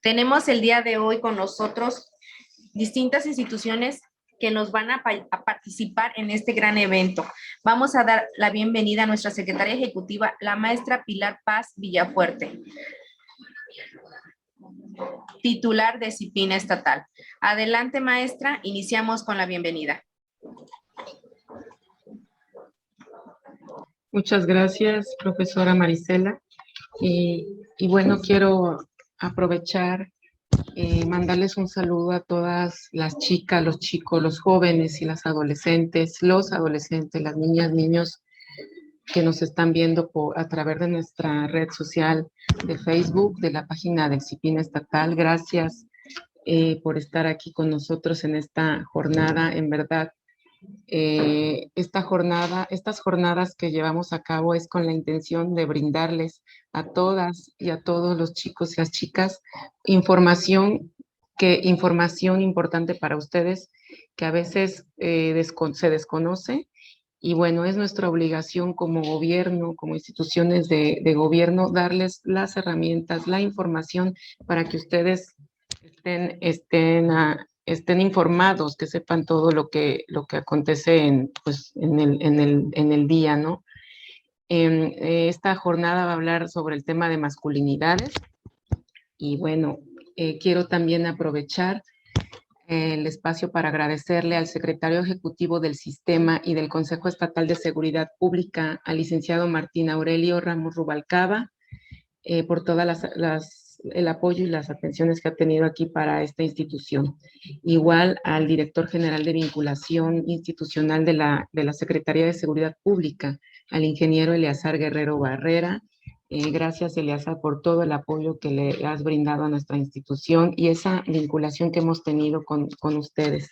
Tenemos el día de hoy con nosotros distintas instituciones que nos van a participar en este gran evento. Vamos a dar la bienvenida a nuestra secretaria ejecutiva, la maestra Pilar Paz Villafuerte, titular de disciplina estatal. Adelante, maestra, iniciamos con la bienvenida. Muchas gracias, profesora Marisela. Y bueno, quiero aprovechar, mandarles un saludo a todas las chicas, los chicos, los jóvenes y las adolescentes, los adolescentes, las niñas, niños que nos están viendo a través de nuestra red social de Facebook, de la página de Disciplina Estatal. Gracias por estar aquí con nosotros en esta jornada. En verdad, estas jornadas que llevamos a cabo es con la intención de brindarles a todas y a todos los chicos y las chicas información importante para ustedes que a veces se desconoce. Y bueno, es nuestra obligación como gobierno, como instituciones de gobierno, darles las herramientas, la información para que ustedes estén informados, que sepan todo lo que acontece en el día, ¿no? Esta jornada va a hablar sobre el tema de masculinidades y bueno, quiero también aprovechar el espacio para agradecerle al secretario ejecutivo del Sistema y del Consejo Estatal de Seguridad Pública, al licenciado Martín Aurelio Ramos Rubalcaba, por todas el apoyo y las atenciones que ha tenido aquí para esta institución. Igual al director general de vinculación institucional de la Secretaría de Seguridad Pública, al ingeniero Eleazar Guerrero Barrera. Gracias, Eleazar, por todo el apoyo que le has brindado a nuestra institución y esa vinculación que hemos tenido con ustedes.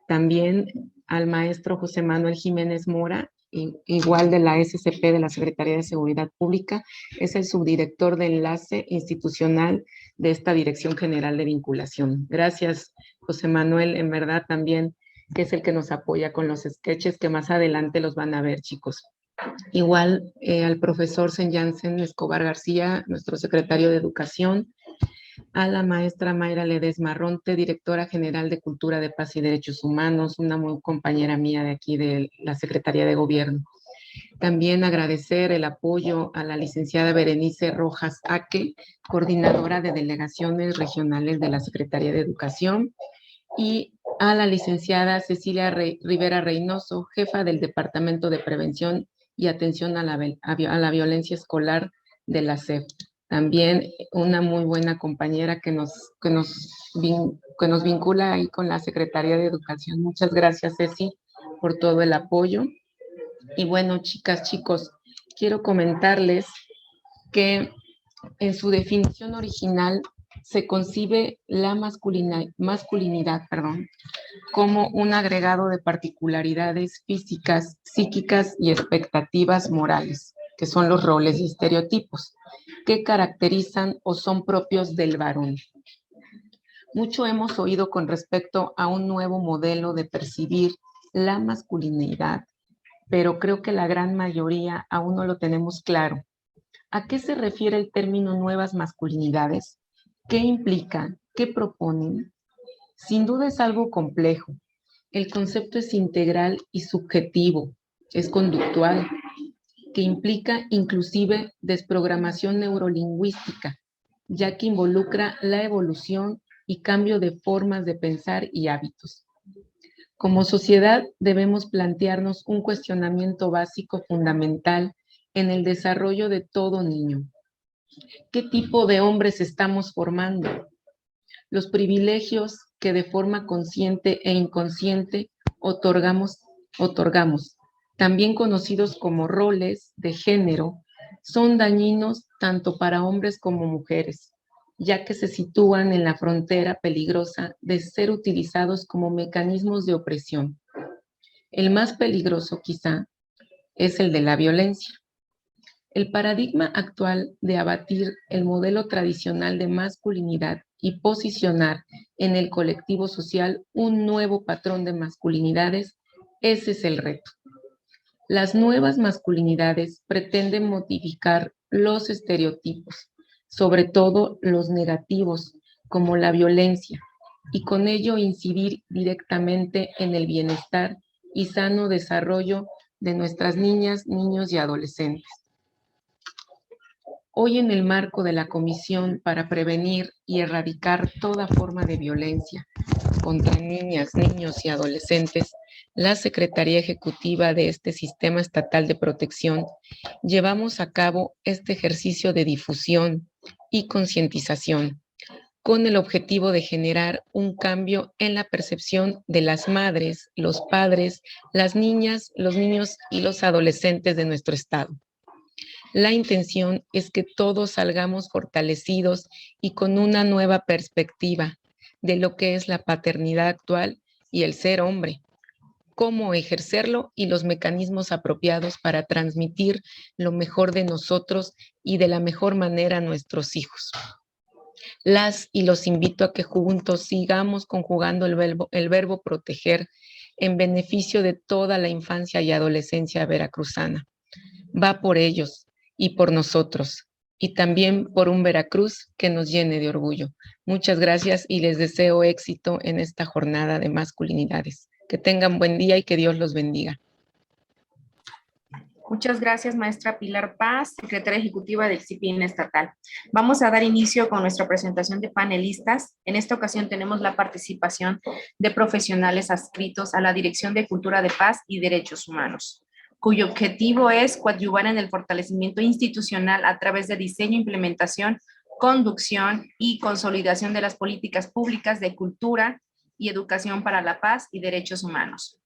También al maestro José Manuel Jiménez Mora, igual de la SCP de la Secretaría de Seguridad Pública, es el subdirector de enlace institucional de esta Dirección General de Vinculación. Gracias, José Manuel, en verdad también, que es el que nos apoya con los sketches que más adelante los van a ver, chicos. Igual al profesor Jansen Escobar García, nuestro secretario de Educación, a la maestra Mayra Ledesma Ronte, directora general de Cultura de Paz y Derechos Humanos, una muy compañera mía de aquí de la Secretaría de Gobierno. También agradecer el apoyo a la licenciada Berenice Rojas Aque, coordinadora de delegaciones regionales de la Secretaría de Educación, y a la licenciada Cecilia Rivera Reynoso, jefa del Departamento de Prevención y Atención a la Violencia Escolar de la SEP. También una muy buena compañera que nos vincula ahí con la Secretaría de Educación. Muchas gracias, Ceci, por todo el apoyo. Y bueno, chicas, chicos, quiero comentarles que en su definición original se concibe la masculinidad, como un agregado de particularidades físicas, psíquicas y expectativas morales, que son los roles y estereotipos que caracterizan o son propios del varón. Mucho hemos oído con respecto a un nuevo modelo de percibir la masculinidad, pero creo que la gran mayoría aún no lo tenemos claro. ¿A qué se refiere el término nuevas masculinidades? ¿Qué implican? ¿Qué proponen? Sin duda es algo complejo. El concepto es integral y subjetivo, es conductual, que implica inclusive desprogramación neurolingüística, ya que involucra la evolución y cambio de formas de pensar y hábitos. Como sociedad debemos plantearnos un cuestionamiento básico fundamental en el desarrollo de todo niño. ¿Qué tipo de hombres estamos formando? Los privilegios que de forma consciente e inconsciente otorgamos, también conocidos como roles de género, son dañinos tanto para hombres como mujeres, ya que se sitúan en la frontera peligrosa de ser utilizados como mecanismos de opresión. El más peligroso, quizá, es el de la violencia. El paradigma actual de abatir el modelo tradicional de masculinidad y posicionar en el colectivo social un nuevo patrón de masculinidades, ese es el reto. Las nuevas masculinidades pretenden modificar los estereotipos, sobre todo los negativos, como la violencia, y con ello incidir directamente en el bienestar y sano desarrollo de nuestras niñas, niños y adolescentes. Hoy, en el marco de la Comisión para Prevenir y Erradicar toda forma de violencia contra niñas, niños y adolescentes, la Secretaría Ejecutiva de este Sistema Estatal de Protección llevamos a cabo este ejercicio de difusión y concientización con el objetivo de generar un cambio en la percepción de las madres, los padres, las niñas, los niños y los adolescentes de nuestro estado. La intención es que todos salgamos fortalecidos y con una nueva perspectiva de lo que es la paternidad actual y el ser hombre, cómo ejercerlo y los mecanismos apropiados para transmitir lo mejor de nosotros y de la mejor manera a nuestros hijos. Las y los invito a que juntos sigamos conjugando el verbo proteger en beneficio de toda la infancia y adolescencia veracruzana. Va por ellos y por nosotros, y también por un Veracruz que nos llene de orgullo. Muchas gracias y les deseo éxito en esta jornada de masculinidades. Que tengan buen día y que Dios los bendiga. Muchas gracias, maestra Pilar Paz, secretaria ejecutiva del CIPIN estatal. Vamos a dar inicio con nuestra presentación de panelistas. En esta ocasión tenemos la participación de profesionales adscritos a la Dirección de Cultura de Paz y Derechos Humanos, cuyo objetivo es coadyuvar en el fortalecimiento institucional a través de diseño, implementación, conducción y consolidación de las políticas públicas de cultura y educación para la paz y derechos humanos.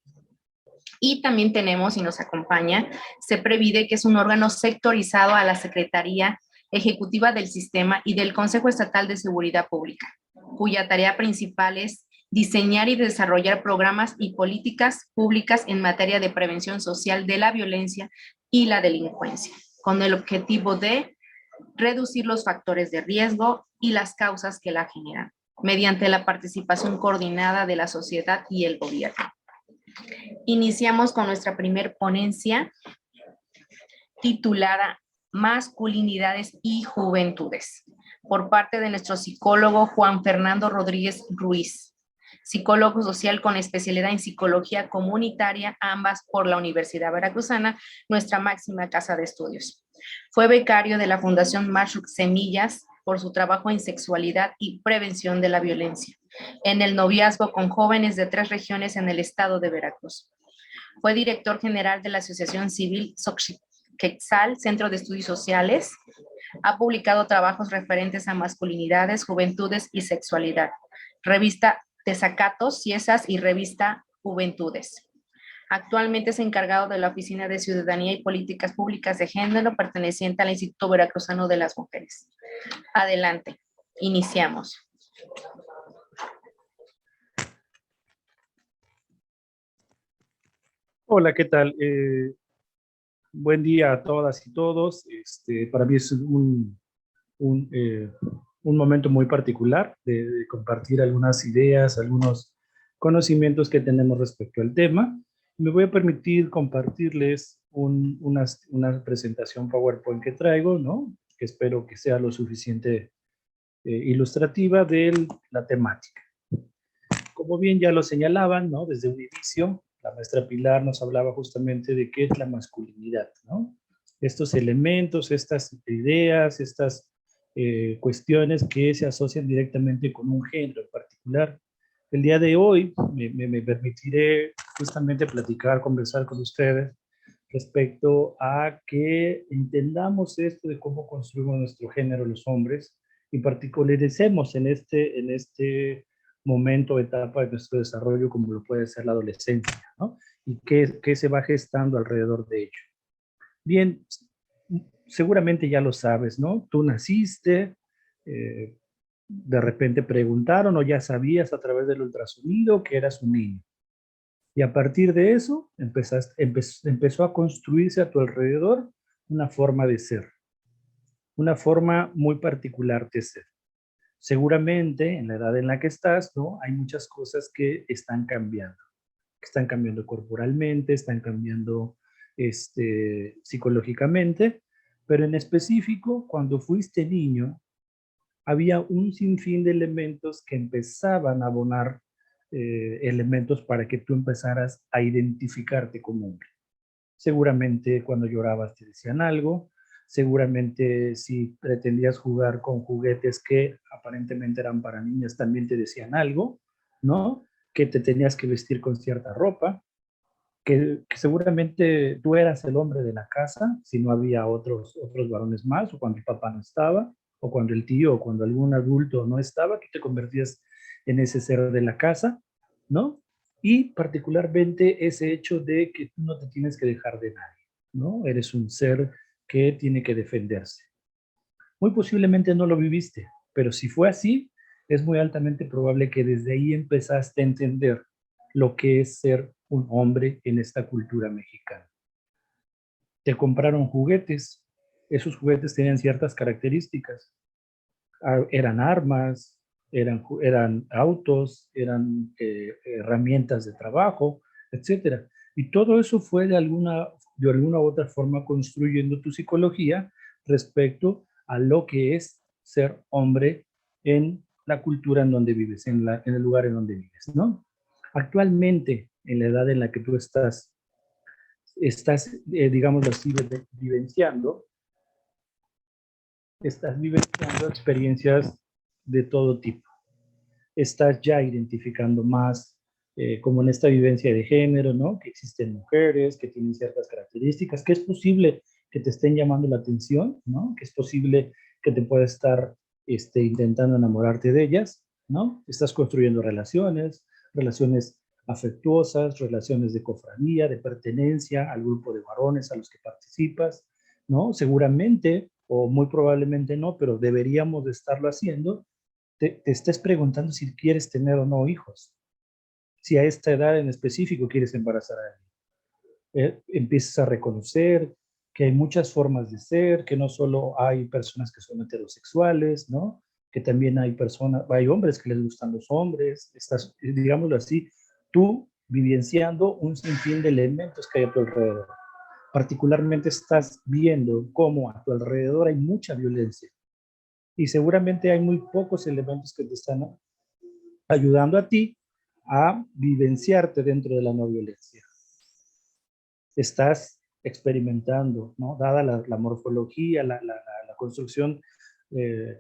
Y también tenemos, y nos acompaña, CEPREVIDE, que es un órgano sectorizado a la Secretaría Ejecutiva del Sistema y del Consejo Estatal de Seguridad Pública, cuya tarea principal es diseñar y desarrollar programas y políticas públicas en materia de prevención social de la violencia y la delincuencia, con el objetivo de reducir los factores de riesgo y las causas que la generan, mediante la participación coordinada de la sociedad y el gobierno. Iniciamos con nuestra primer ponencia titulada Masculinidades y Juventudes, por parte de nuestro psicólogo Juan Fernando Rodríguez Ruiz, psicólogo social con especialidad en psicología comunitaria, ambas por la Universidad Veracruzana, nuestra máxima casa de estudios. Fue becario de la Fundación Marshuk Semillas por su trabajo en sexualidad y prevención de la violencia, en el noviazgo con jóvenes de 3 regiones en el estado de Veracruz. Fue director general de la Asociación Civil Xochiquetzal, Centro de Estudios Sociales. Ha publicado trabajos referentes a masculinidades, juventudes y sexualidad. Revista Desacatos, Ciesas y revista Juventudes. Actualmente es encargado de la Oficina de Ciudadanía y Políticas Públicas de Género, perteneciente al Instituto Veracruzano de las Mujeres. Adelante, iniciamos. Hola, ¿qué tal? Buen día a todas y todos. Para mí es un momento muy particular de compartir algunas ideas, algunos conocimientos que tenemos respecto al tema. Me voy a permitir compartirles una presentación PowerPoint que traigo, ¿no? Que espero que sea lo suficiente ilustrativa de la temática. Como bien ya lo señalaban, ¿no? Desde un inicio, la maestra Pilar nos hablaba justamente de qué es la masculinidad, ¿no? Estos elementos, estas ideas, estas cuestiones que se asocian directamente con un género en particular. El día de hoy me permitiré justamente platicar, conversar con ustedes respecto a que entendamos esto de cómo construimos nuestro género los hombres y particularicemos en este momento, etapa de nuestro desarrollo como lo puede ser la adolescencia, ¿no? Y qué se va gestando alrededor de ello. Bien, seguramente ya lo sabes, ¿no? Tú naciste, de repente preguntaron o ya sabías a través del ultrasonido que eras un niño. Y a partir de eso empezó a construirse a tu alrededor una forma de ser, una forma muy particular de ser. Seguramente en la edad en la que estás, ¿no? Hay muchas cosas que están cambiando corporalmente, están cambiando psicológicamente, pero en específico, cuando fuiste niño, había un sinfín de elementos que empezaban a abonar elementos para que tú empezaras a identificarte como hombre. Seguramente cuando llorabas te decían algo, seguramente si pretendías jugar con juguetes que aparentemente eran para niñas también te decían algo, ¿no? Que te tenías que vestir con cierta ropa, que seguramente tú eras el hombre de la casa, si no había otros varones más, o cuando el papá no estaba, o cuando el tío, o cuando algún adulto no estaba, que te convertías en ese ser de la casa, ¿no? Y particularmente ese hecho de que tú no te tienes que dejar de nadie, ¿no? Eres un ser que tiene que defenderse. Muy posiblemente no lo viviste, pero si fue así, es muy altamente probable que desde ahí empezaste a entender lo que es ser un hombre en esta cultura mexicana. Te compraron juguetes, esos juguetes tenían ciertas características, eran armas, eran autos, eran herramientas de trabajo, etcétera. Y todo eso fue de alguna u otra forma construyendo tu psicología respecto a lo que es ser hombre en la cultura en donde vives, en el lugar en donde vives, ¿no? Actualmente, en la edad en la que tú estás digámoslo así, estás vivenciando experiencias de todo tipo. Estás ya identificando más, como en esta vivencia de género, ¿no? Que existen mujeres que tienen ciertas características, que es posible que te estén llamando la atención, ¿no? Que es posible que te pueda estar intentando enamorarte de ellas, ¿no? Estás construyendo relaciones afectuosas, relaciones de cofradía, de pertenencia al grupo de varones a los que participas, ¿no? Seguramente, o muy probablemente no, pero deberíamos de estarlo haciendo, te estés preguntando si quieres tener o no hijos. Si a esta edad en específico quieres embarazar a alguien. Empiezas a reconocer que hay muchas formas de ser, que no solo hay personas que son heterosexuales, ¿no? Que también hay hombres que les gustan los hombres. Estás, digámoslo así, tú vivenciando un sinfín de elementos que hay a tu alrededor. Particularmente estás viendo cómo a tu alrededor hay mucha violencia. Y seguramente hay muy pocos elementos que te están ayudando a ti a vivenciarte dentro de la no violencia. Estás experimentando, ¿no? Dada la morfología, la construcción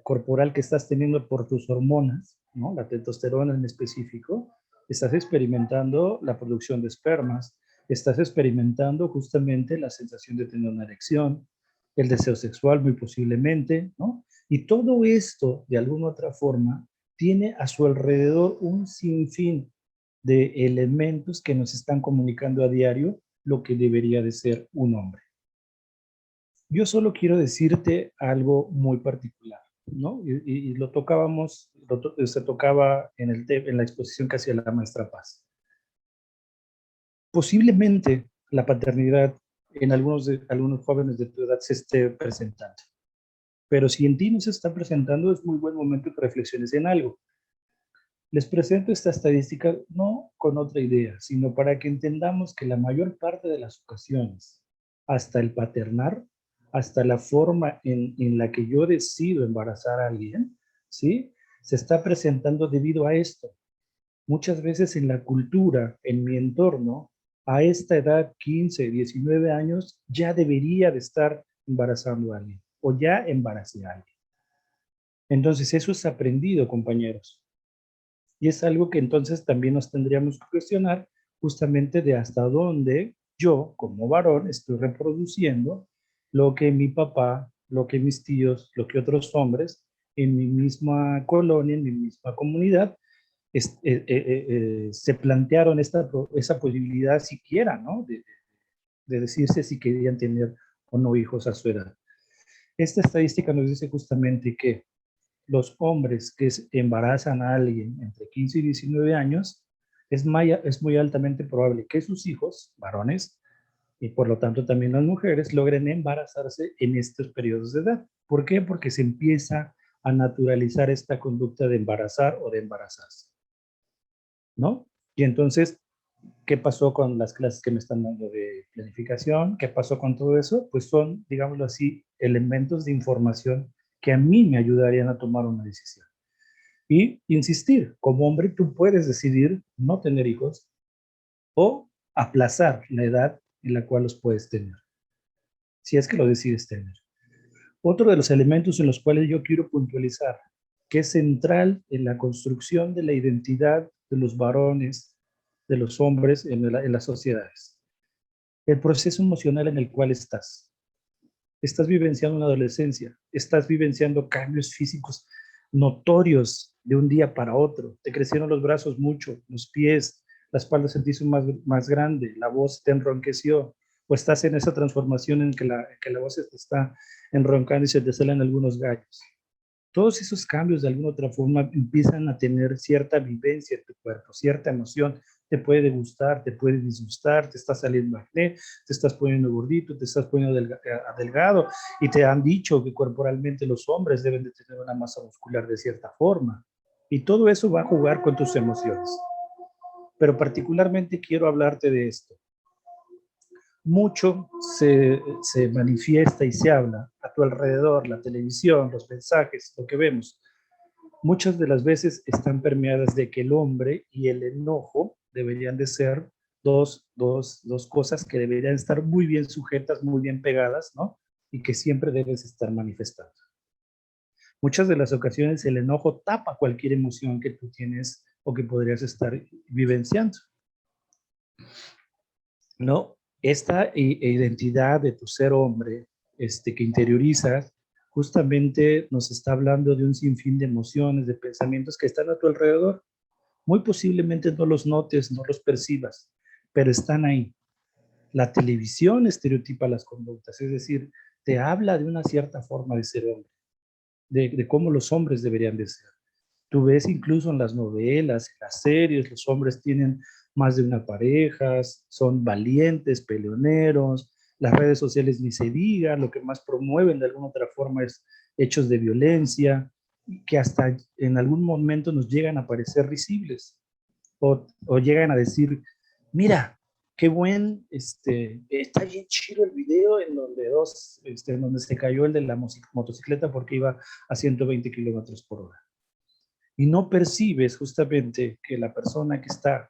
corporal que estás teniendo por tus hormonas, ¿no? La testosterona en específico, estás experimentando la producción de espermas, estás experimentando justamente la sensación de tener una erección, el deseo sexual muy posiblemente, ¿no? Y todo esto, de alguna u otra forma, tiene a su alrededor un sinfín de elementos que nos están comunicando a diario lo que debería de ser un hombre. Yo solo quiero decirte algo muy particular, ¿no? Y lo tocábamos, se tocaba en la exposición que hacía la maestra Paz. Posiblemente la paternidad en algunos jóvenes de tu edad se esté presentando. Pero si en ti no se está presentando, es muy buen momento que reflexiones en algo. Les presento esta estadística no con otra idea, sino para que entendamos que la mayor parte de las ocasiones, hasta el paternar, hasta la forma en la que yo decido embarazar a alguien, ¿sí? Se está presentando debido a esto. Muchas veces en la cultura, en mi entorno, a esta edad, 15, 19 años, ya debería de estar embarazando a alguien o ya embaracé a alguien. Entonces eso es aprendido, compañeros. Y es algo que entonces también nos tendríamos que cuestionar justamente de hasta dónde yo, como varón, estoy reproduciendo lo que mi papá, lo que mis tíos, lo que otros hombres en mi misma colonia, en mi misma comunidad, se plantearon esa posibilidad siquiera, ¿no? De decirse si querían tener o no hijos a su edad. Esta estadística nos dice justamente que los hombres que embarazan a alguien entre 15 y 19 años, es muy altamente probable que sus hijos, varones, y por lo tanto también las mujeres, logren embarazarse en estos periodos de edad. ¿Por qué? Porque se empieza a naturalizar esta conducta de embarazar o de embarazarse, ¿no? Y entonces, ¿qué pasó con las clases que me están dando de planificación? ¿Qué pasó con todo eso? Pues son, digámoslo así, elementos de información que a mí me ayudarían a tomar una decisión. Y insistir, como hombre tú puedes decidir no tener hijos o aplazar la edad en la cual los puedes tener, si es que lo decides tener. Otro de los elementos en los cuales yo quiero puntualizar, que es central en la construcción de la identidad de los varones, de los hombres en las sociedades. El proceso emocional en el cual estás. Estás vivenciando una adolescencia, estás vivenciando cambios físicos notorios de un día para otro. Te crecieron los brazos mucho, los pies, la espalda se te hizo más grande, la voz te enronqueció, o estás en esa transformación en que la voz te está enroncando y se te salen algunos gallos. Todos esos cambios de alguna otra forma empiezan a tener cierta vivencia en tu cuerpo, cierta emoción. Te puede gustar, te puede disgustar, te está saliendo acné, te estás poniendo gordito, te estás poniendo delgado, y te han dicho que corporalmente los hombres deben de tener una masa muscular de cierta forma. Y todo eso va a jugar con tus emociones. Pero particularmente quiero hablarte de esto. Mucho se manifiesta y se habla a tu alrededor, la televisión, los mensajes, lo que vemos. Muchas de las veces están permeadas de que el hombre y el enojo deberían de ser dos cosas que deberían estar muy bien sujetas, muy bien pegadas, ¿no? Y que siempre debes estar manifestando. Muchas de las ocasiones el enojo tapa cualquier emoción que tú tienes o que podrías estar vivenciando, ¿no? Esta identidad de tu ser hombre, que interiorizas, justamente nos está hablando de un sinfín de emociones, de pensamientos que están a tu alrededor. Muy posiblemente no los notes, no los percibas, pero están ahí. La televisión estereotipa las conductas, es decir, te habla de una cierta forma de ser hombre, de cómo los hombres deberían de ser. Tú ves incluso en las novelas, en las series, los hombres tienen más de una pareja, son valientes, peleoneros, las redes sociales ni se diga, lo que más promueven de alguna otra forma es hechos de violencia, que hasta en algún momento nos llegan a parecer risibles, o llegan a decir, mira, qué buen, está bien chido el video en donde en donde se cayó el de la motocicleta porque iba a 120 kilómetros por hora. Y no percibes justamente que la persona que está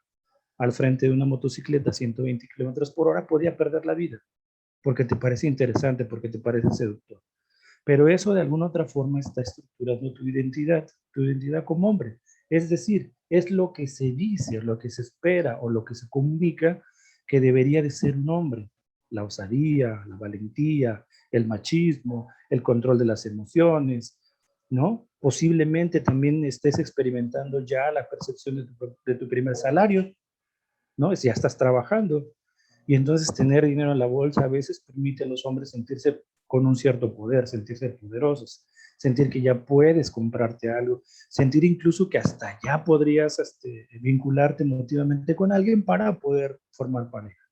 al frente de una motocicleta a 120 kilómetros por hora podía perder la vida, porque te parece interesante, porque te parece seductor. Pero eso de alguna otra forma está estructurando tu identidad como hombre. Es decir, es lo que se dice, lo que se espera o lo que se comunica que debería de ser un hombre. La osadía, la valentía, el machismo, el control de las emociones, ¿no? Posiblemente también estés experimentando ya la percepción de tu primer salario, ¿no? Ya estás trabajando. Y entonces tener dinero en la bolsa a veces permite a los hombres sentirse con un cierto poder, sentirse poderosos, sentir que ya puedes comprarte algo, sentir incluso que hasta ya podrías vincularte emotivamente con alguien para poder formar pareja.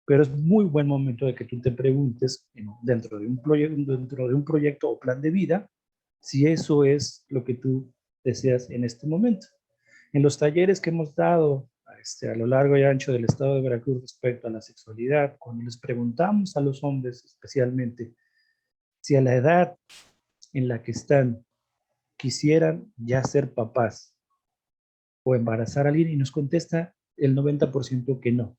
Pero es muy buen momento de que tú te preguntes dentro de un proyecto o plan de vida, si eso es lo que tú deseas en este momento. En los talleres que hemos dado a lo largo y ancho del estado de Veracruz respecto a la sexualidad, cuando les preguntamos a los hombres especialmente si a la edad en la que están quisieran ya ser papás o embarazar a alguien, y nos contesta el 90% que no,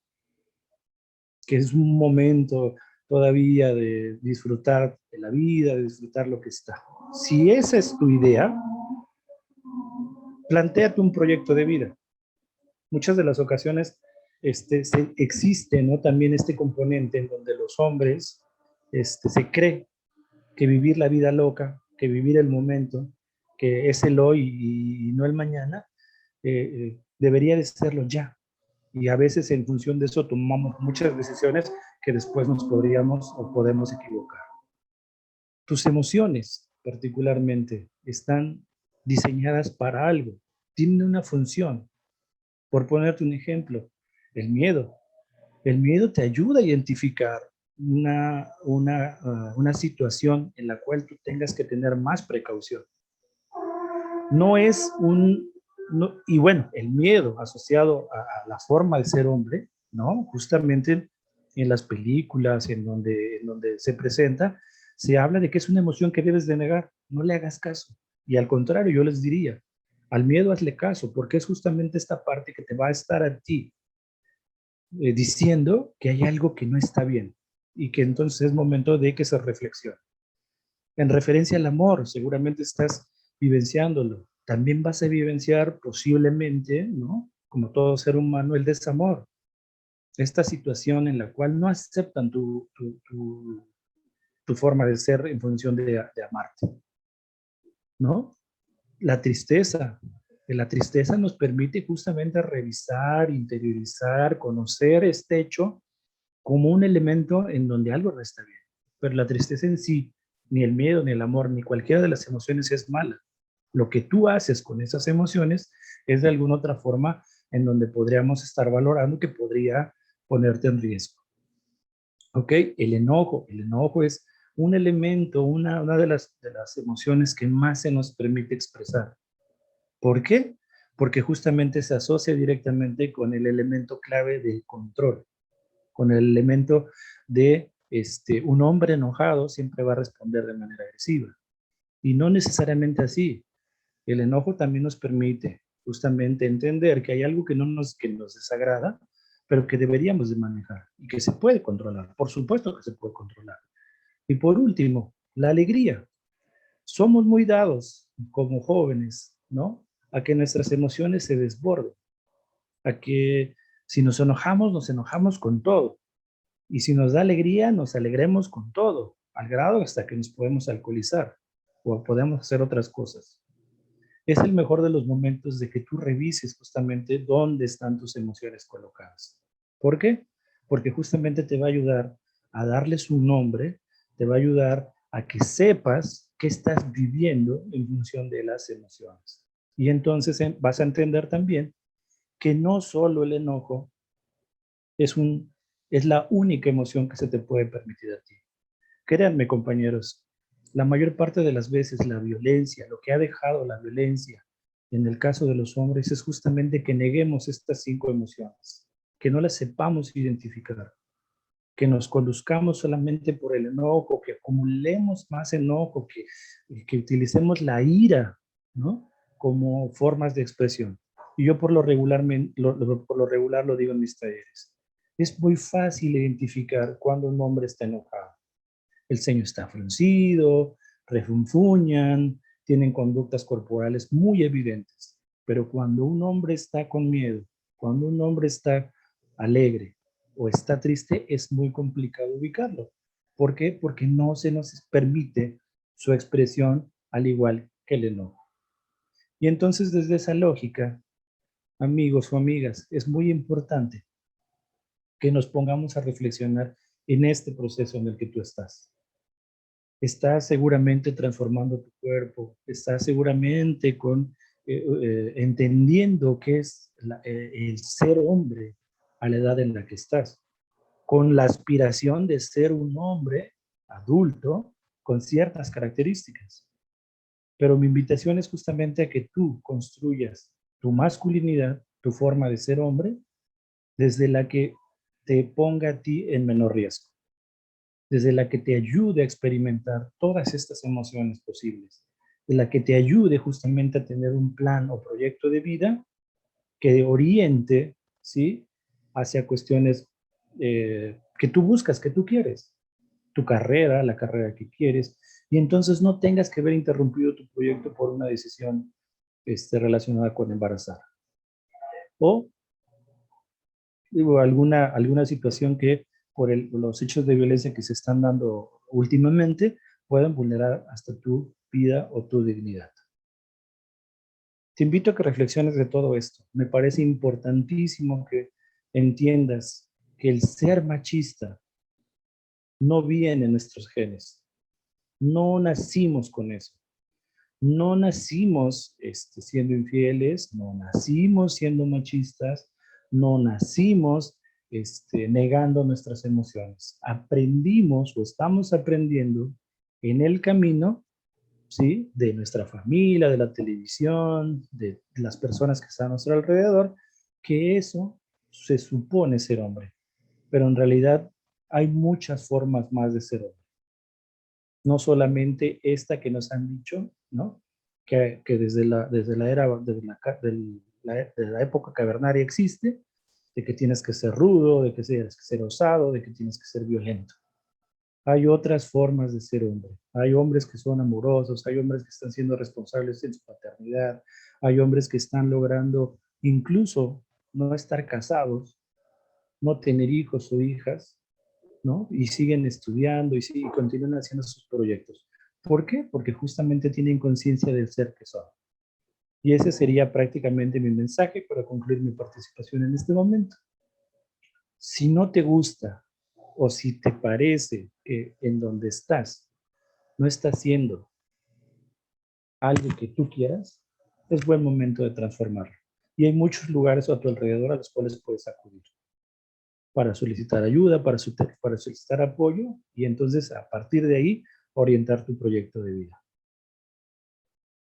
que es un momento todavía de disfrutar de la vida, de disfrutar lo que está. Si esa es tu idea, plantéate un proyecto de vida. Muchas de las ocasiones existe, ¿no?, también este componente en donde los hombres se cree que vivir la vida loca, que vivir el momento, que es el hoy y no el mañana, debería de serlo ya. Y a veces en función de eso tomamos muchas decisiones que después nos podríamos o podemos equivocar. Tus emociones particularmente están diseñadas para algo, tienen una función. Por ponerte un ejemplo, el miedo. El miedo te ayuda a identificar una situación en la cual tú tengas que tener más precaución. No es y bueno, el miedo asociado a la forma de ser hombre, ¿no? Justamente en las películas, en donde se presenta, se habla de que es una emoción que debes de negar. No le hagas caso. Y al contrario, yo les diría, al miedo hazle caso, porque es justamente esta parte que te va a estar a ti diciendo que hay algo que no está bien y que entonces es momento de que se reflexione. En referencia al amor, seguramente estás vivenciándolo. También vas a vivenciar posiblemente, ¿no? Como todo ser humano, el desamor. Esta situación en la cual no aceptan tu forma de ser en función de amarte, ¿no? La tristeza. La tristeza nos permite justamente revisar, interiorizar, conocer este hecho como un elemento en donde algo no está bien. Pero la tristeza en sí, ni el miedo, ni el amor, ni cualquiera de las emociones es mala. Lo que tú haces con esas emociones es de alguna otra forma en donde podríamos estar valorando que podría ponerte en riesgo. ¿Ok? El enojo es un elemento, una de las emociones que más se nos permite expresar. ¿Por qué? Porque justamente se asocia directamente con el elemento clave del control, con el elemento de un hombre enojado siempre va a responder de manera agresiva. Y no necesariamente así. El enojo también nos permite justamente entender que hay algo que nos desagrada, pero que deberíamos de manejar y que se puede controlar. Por supuesto que se puede controlar. Y por último, la alegría. Somos muy dados como jóvenes, ¿no? A que nuestras emociones se desborden, a que si nos enojamos con todo. Y si nos da alegría, nos alegremos con todo, al grado hasta que nos podemos alcoholizar o podemos hacer otras cosas. Es el mejor de los momentos de que tú revises justamente dónde están tus emociones colocadas. ¿Por qué? Porque justamente te va a ayudar a darles un nombre, te va a ayudar a que sepas qué estás viviendo en función de las emociones. Y entonces vas a entender también que no solo el enojo es la única emoción que se te puede permitir a ti. Créanme, compañeros, la mayor parte de las veces la violencia, lo que ha dejado la violencia en el caso de los hombres es justamente que neguemos estas 5 emociones, que no las sepamos identificar, que nos conduzcamos solamente por el enojo, que acumulemos más enojo, que utilicemos la ira, ¿no? Como formas de expresión. Y yo por lo regular lo digo en mis talleres. Es muy fácil identificar cuando un hombre está enojado. El ceño está fruncido, refunfuñan, tienen conductas corporales muy evidentes. Pero cuando un hombre está con miedo, cuando un hombre está alegre o está triste, es muy complicado ubicarlo. ¿Por qué? Porque no se nos permite su expresión al igual que el enojo. Y entonces desde esa lógica, amigos o amigas, es muy importante que nos pongamos a reflexionar en este proceso en el que tú estás. Estás seguramente transformando tu cuerpo, estás seguramente entendiendo qué es el ser hombre a la edad en la que estás, con la aspiración de ser un hombre adulto con ciertas características. Pero mi invitación es justamente a que tú construyas tu masculinidad, tu forma de ser hombre, desde la que te ponga a ti en menor riesgo, desde la que te ayude a experimentar todas estas emociones posibles, de la que te ayude justamente a tener un plan o proyecto de vida que oriente, ¿sí?, hacia cuestiones que tú buscas, que tú quieres, tu carrera, la carrera que quieres, y entonces no tengas que ver interrumpido tu proyecto por una decisión relacionada con embarazar. O digo, alguna situación que por los hechos de violencia que se están dando últimamente puedan vulnerar hasta tu vida o tu dignidad. Te invito a que reflexiones de todo esto. Me parece importantísimo que entiendas que el ser machista no viene en nuestros genes. No nacimos con eso. No nacimos siendo infieles, no nacimos siendo machistas, no nacimos negando nuestras emociones. Aprendimos o estamos aprendiendo en el camino, ¿sí?, de nuestra familia, de la televisión, de las personas que están a nuestro alrededor, que eso se supone ser hombre. Pero en realidad hay muchas formas más de ser hombre. no solamente esta que nos han dicho, ¿no? Que desde la era, de la época cavernaria existe, de que tienes que ser rudo, de que tienes que ser osado, de que tienes que ser violento. Hay otras formas de ser hombre. Hay hombres que son amorosos, hay hombres que están siendo responsables en su paternidad, hay hombres que están logrando incluso no estar casados, no tener hijos o hijas, ¿no? Y siguen estudiando y continúan haciendo sus proyectos. ¿Por qué? Porque justamente tienen conciencia del ser que son. Y ese sería prácticamente mi mensaje para concluir mi participación en este momento. Si no te gusta o si te parece que en donde estás no está haciendo algo que tú quieras, es buen momento de transformarlo. Y hay muchos lugares a tu alrededor a los cuales puedes acudir para solicitar ayuda, para solicitar apoyo y entonces a partir de ahí orientar tu proyecto de vida.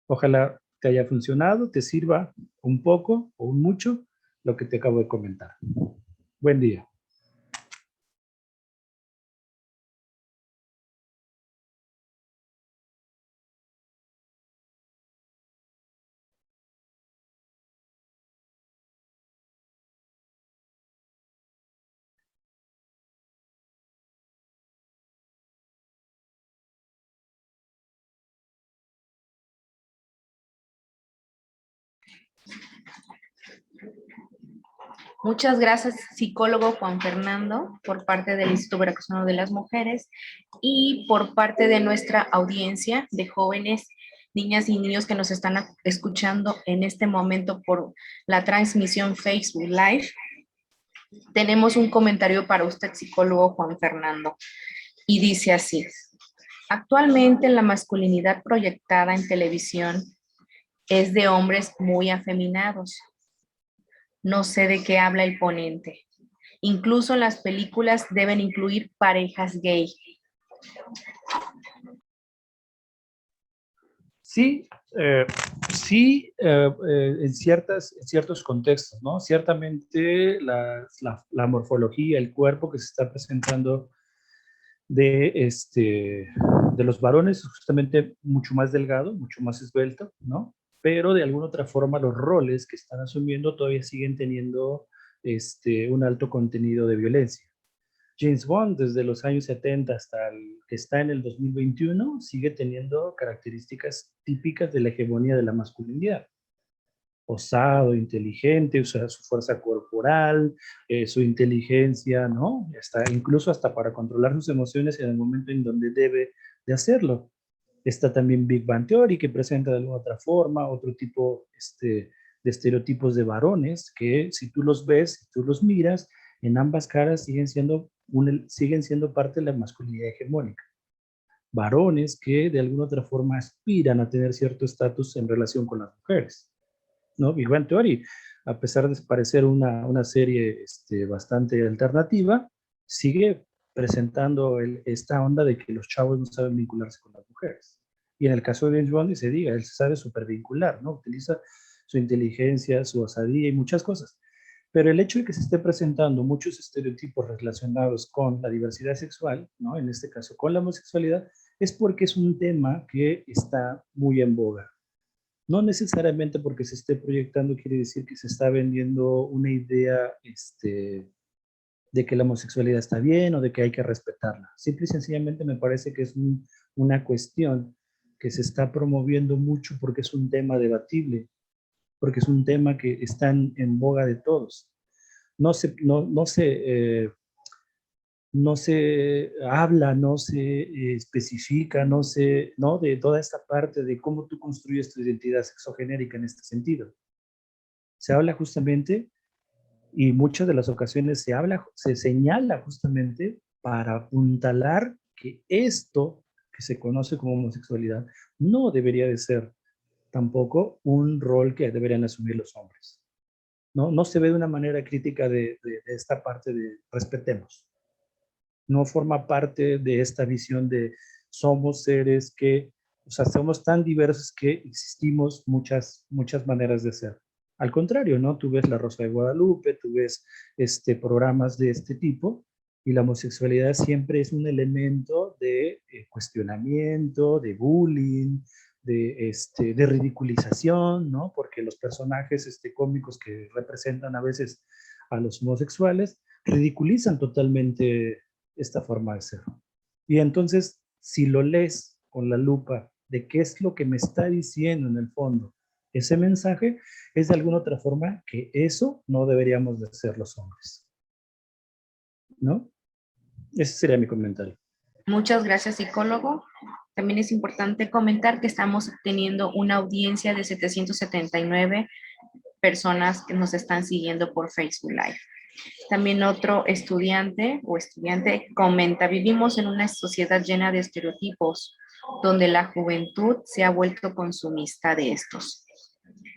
Ojalá te haya funcionado, te sirva un poco o un mucho lo que te acabo de comentar. Buen día. Muchas gracias, psicólogo Juan Fernando, por parte del Instituto Veracruzano de las Mujeres y por parte de nuestra audiencia de jóvenes, niñas y niños que nos están escuchando en este momento por la transmisión Facebook Live. Tenemos un comentario para usted, psicólogo Juan Fernando, y dice así: actualmente la masculinidad proyectada en televisión es de hombres muy afeminados. No sé de qué habla el ponente. Incluso las películas deben incluir parejas gay. Sí, sí, en ciertos contextos, ¿no? Ciertamente la morfología, el cuerpo que se está presentando de los varones es justamente mucho más delgado, mucho más esbelto, ¿no? Pero de alguna otra forma los roles que están asumiendo todavía siguen teniendo un alto contenido de violencia. James Bond, desde los años 70 hasta el que está en el 2021, sigue teniendo características típicas de la hegemonía de la masculinidad. Osado, inteligente, usa su fuerza corporal, su inteligencia, ¿no? Incluso hasta para controlar sus emociones en el momento en donde debe de hacerlo. Está también Big Bang Theory, que presenta de alguna otra forma otro tipo de estereotipos de varones que si tú los ves, si tú los miras, en ambas caras siguen siendo parte de la masculinidad hegemónica. Varones que de alguna otra forma aspiran a tener cierto estatus en relación con las mujeres, ¿no? Big Bang Theory, a pesar de parecer una serie bastante alternativa, sigue presentando esta onda de que los chavos no saben vincularse con las mujeres. Y en el caso de James Bond, ni se diga, él se sabe supervincular, ¿no? Utiliza su inteligencia, su osadía y muchas cosas. Pero el hecho de que se esté presentando muchos estereotipos relacionados con la diversidad sexual, ¿no? En este caso con la homosexualidad, es porque es un tema que está muy en boga. No necesariamente porque se esté proyectando quiere decir que se está vendiendo una idea de que la homosexualidad está bien o de que hay que respetarla. Simple y sencillamente me parece que es una cuestión que se está promoviendo mucho porque es un tema debatible, porque es un tema que está en boga de todos. No se habla, no se especifica, no de toda esta parte de cómo tú construyes tu identidad sexogenérica en este sentido. Se habla justamente, y muchas de las ocasiones se señala justamente para apuntalar que esto que se conoce como homosexualidad no debería de ser tampoco un rol que deberían asumir los hombres. No se ve de una manera crítica de esta parte de respetemos. No forma parte de esta visión de somos seres que, o sea, somos tan diversos que existimos muchas maneras de ser. Al contrario, ¿no? Tú ves La Rosa de Guadalupe, tú ves programas de este tipo Y la homosexualidad siempre es un elemento de cuestionamiento, de bullying, de ridiculización, ¿no? Porque los personajes cómicos que representan a veces a los homosexuales ridiculizan totalmente esta forma de ser. Y entonces, si lo lees con la lupa de qué es lo que me está diciendo en el fondo ese mensaje, es de alguna otra forma que eso no deberíamos de ser los hombres, ¿no? Ese sería mi comentario. Muchas gracias, psicólogo. También es importante comentar que estamos teniendo una audiencia de 779 personas que nos están siguiendo por Facebook Live. También otro estudiante comenta: vivimos en una sociedad llena de estereotipos donde la juventud se ha vuelto consumista de estos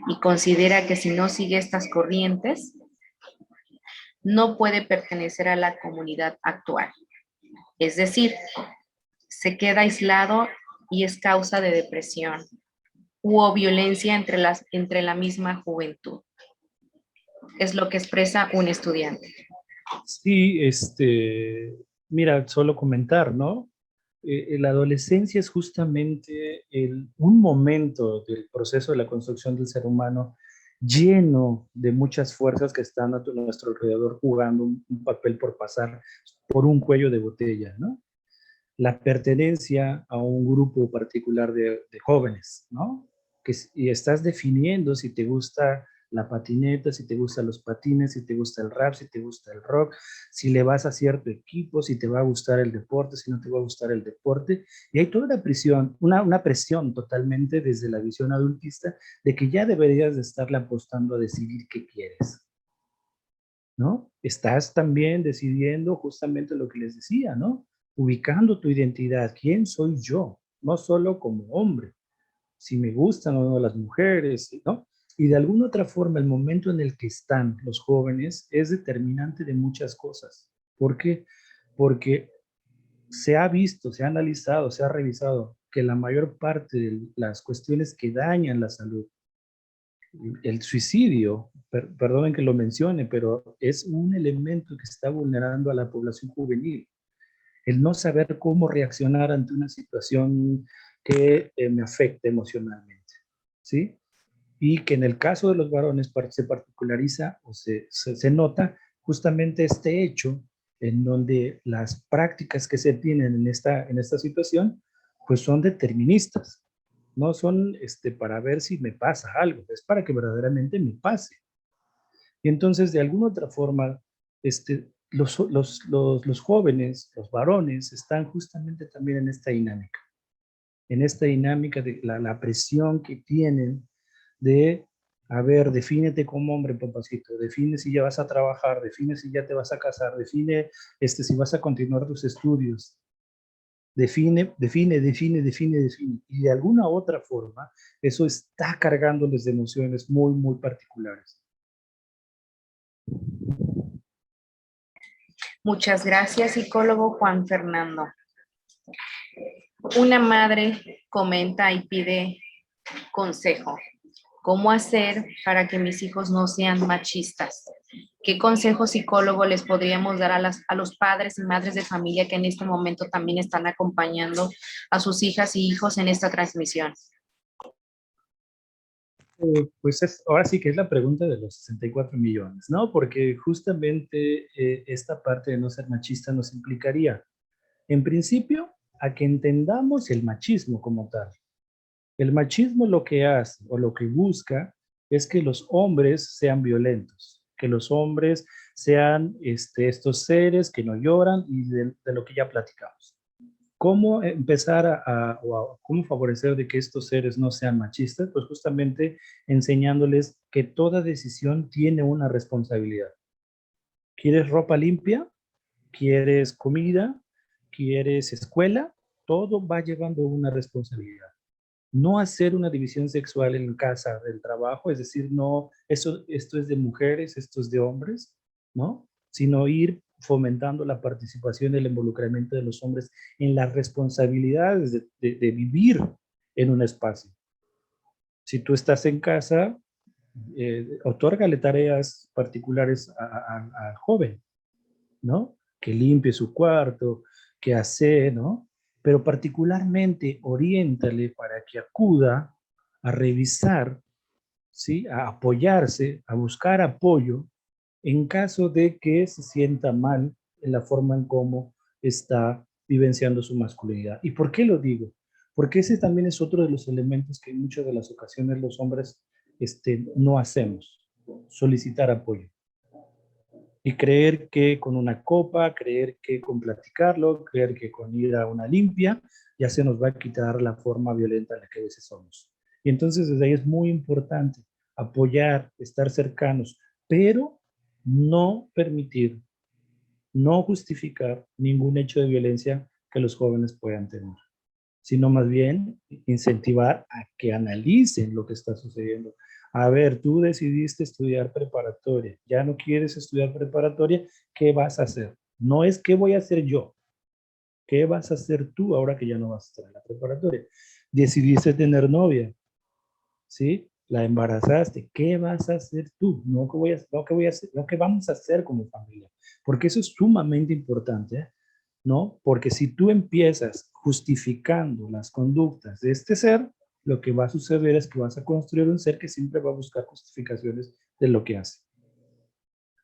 y considera que si no sigue estas corrientes no puede pertenecer a la comunidad actual. Es decir, se queda aislado y es causa de depresión o violencia entre la misma juventud. Es lo que expresa un estudiante. Sí, mira, solo comentar, ¿no? La adolescencia es justamente un momento del proceso de la construcción del ser humano lleno de muchas fuerzas que están a nuestro alrededor jugando un papel por pasar por un cuello de botella, ¿no? La pertenencia a un grupo particular de jóvenes, ¿no? Y estás definiendo si te gusta la patineta, si te gustan los patines, si te gusta el rap, si te gusta el rock, si le vas a cierto equipo, si te va a gustar el deporte, si no te va a gustar el deporte. Y hay toda una presión totalmente desde la visión adultista de que ya deberías de estarle apostando a decidir qué quieres, ¿no? Estás también decidiendo justamente lo que les decía, ¿no? Ubicando tu identidad. ¿Quién soy yo? No solo como hombre, si me gustan o no las mujeres, ¿no? Y de alguna otra forma, el momento en el que están los jóvenes es determinante de muchas cosas. ¿Por qué? Porque se ha visto, se ha analizado, se ha revisado que la mayor parte de las cuestiones que dañan la salud, el suicidio, perdonen que lo mencione, pero es un elemento que está vulnerando a la población juvenil. El no saber cómo reaccionar ante una situación que me afecta emocionalmente, ¿sí? Y que en el caso de los varones se particulariza o se nota justamente este hecho en donde las prácticas que se tienen en esta situación pues son deterministas, no son para ver si me pasa algo, es para que verdaderamente me pase. Y entonces de alguna otra forma los jóvenes, los varones están justamente también en esta dinámica de la presión que tienen de, a ver, defínete como hombre, papacito, define si ya vas a trabajar, define si ya te vas a casar, define si vas a continuar tus estudios, define. Y de alguna otra forma, eso está cargándoles de emociones muy, muy particulares. Muchas gracias, psicólogo Juan Fernando. Una madre comenta y pide consejo. ¿Cómo hacer para que mis hijos no sean machistas? ¿Qué consejo, psicólogo, les podríamos dar a los padres y madres de familia que en este momento también están acompañando a sus hijas y hijos en esta transmisión? Pues ahora sí que es la pregunta de los 64 millones, ¿no? Porque justamente esta parte de no ser machista nos implicaría, en principio, a que entendamos el machismo como tal. El machismo lo que hace o lo que busca es que los hombres sean violentos, que los hombres sean estos seres que no lloran y de lo que ya platicamos. ¿Cómo empezar o cómo favorecer de que estos seres no sean machistas? Pues justamente enseñándoles que toda decisión tiene una responsabilidad. ¿Quieres ropa limpia? ¿Quieres comida? ¿Quieres escuela? Todo va llevando una responsabilidad. No hacer una división sexual en casa del trabajo, es decir, no, esto es de mujeres, esto es de hombres, ¿no? Sino ir fomentando la participación y el involucramiento de los hombres en las responsabilidades de vivir en un espacio. Si tú estás en casa, otórgale tareas particulares al joven, ¿no? que limpie su cuarto, que asee, ¿no? Pero particularmente oriéntale para que acuda a revisar, ¿sí? A apoyarse, a buscar apoyo en caso de que se sienta mal en la forma en cómo está vivenciando su masculinidad. ¿Y por qué lo digo? Porque ese también es otro de los elementos que en muchas de las ocasiones los hombres no hacemos, solicitar apoyo. Y creer que con una copa, creer que con platicarlo, creer que con ir a una limpia, ya se nos va a quitar la forma violenta en la que a veces somos. Y entonces desde ahí es muy importante apoyar, estar cercanos, pero no permitir, no justificar ningún hecho de violencia que los jóvenes puedan tener, sino más bien incentivar a que analicen lo que está sucediendo. A ver, tú decidiste estudiar preparatoria, ya no quieres estudiar preparatoria, ¿qué vas a hacer? No es qué voy a hacer yo, ¿qué vas a hacer tú ahora que ya no vas a estar en la preparatoria? Decidiste tener novia, ¿sí? La embarazaste, ¿qué vas a hacer tú? No qué voy a, no qué voy a hacer, no qué vamos a hacer como familia, porque eso es sumamente importante, ¿eh? ¿No? Porque si tú empiezas justificando las conductas de este ser, lo que va a suceder es que vas a construir un ser que siempre va a buscar justificaciones de lo que hace.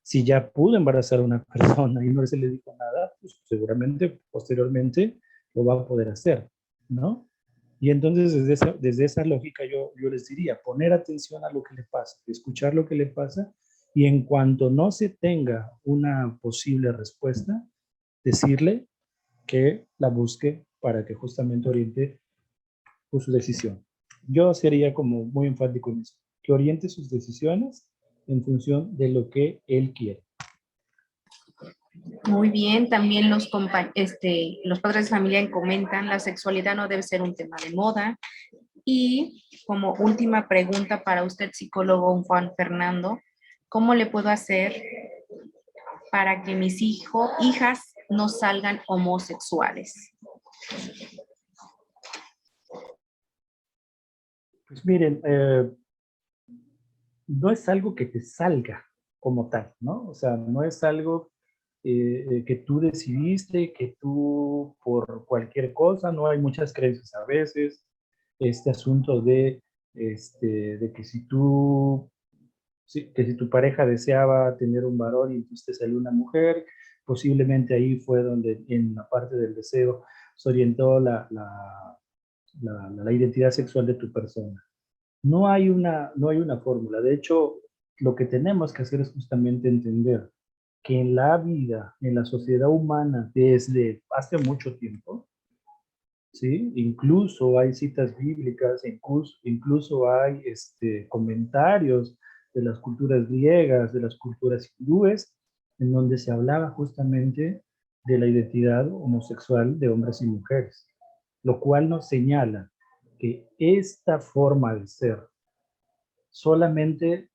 Si ya pudo embarazar a una persona y no se le dijo nada, pues seguramente posteriormente lo va a poder hacer, ¿no? Y entonces desde esa lógica yo les diría, poner atención a lo que le pasa, escuchar lo que le pasa y en cuanto no se tenga una posible respuesta, decirle que la busque para que justamente oriente pues, su decisión. Yo sería como muy enfático en eso, que oriente sus decisiones en función de lo que él quiere. Muy bien, también los padres de familia comentan, la sexualidad no debe ser un tema de moda. Y como última pregunta para usted, psicólogo Juan Fernando, ¿cómo le puedo hacer para que mis hijas no salgan homosexuales? Pues miren, no es algo que te salga como tal, ¿no? O sea, no es algo que tú decidiste, que tú por cualquier cosa, no hay muchas creencias a veces, este asunto de que si tú, que si tu pareja deseaba tener un varón y entonces te salió una mujer, posiblemente ahí fue donde en la parte del deseo se orientó la identidad sexual de tu persona. No hay una fórmula. De hecho, lo que tenemos que hacer es justamente entender que en la vida, en la sociedad humana, desde hace mucho tiempo, ¿sí? Incluso hay citas bíblicas, incluso hay comentarios de las culturas griegas, de las culturas hindúes, en donde se hablaba justamente de la identidad homosexual de hombres y mujeres, lo cual nos señala que esta forma de ser solamente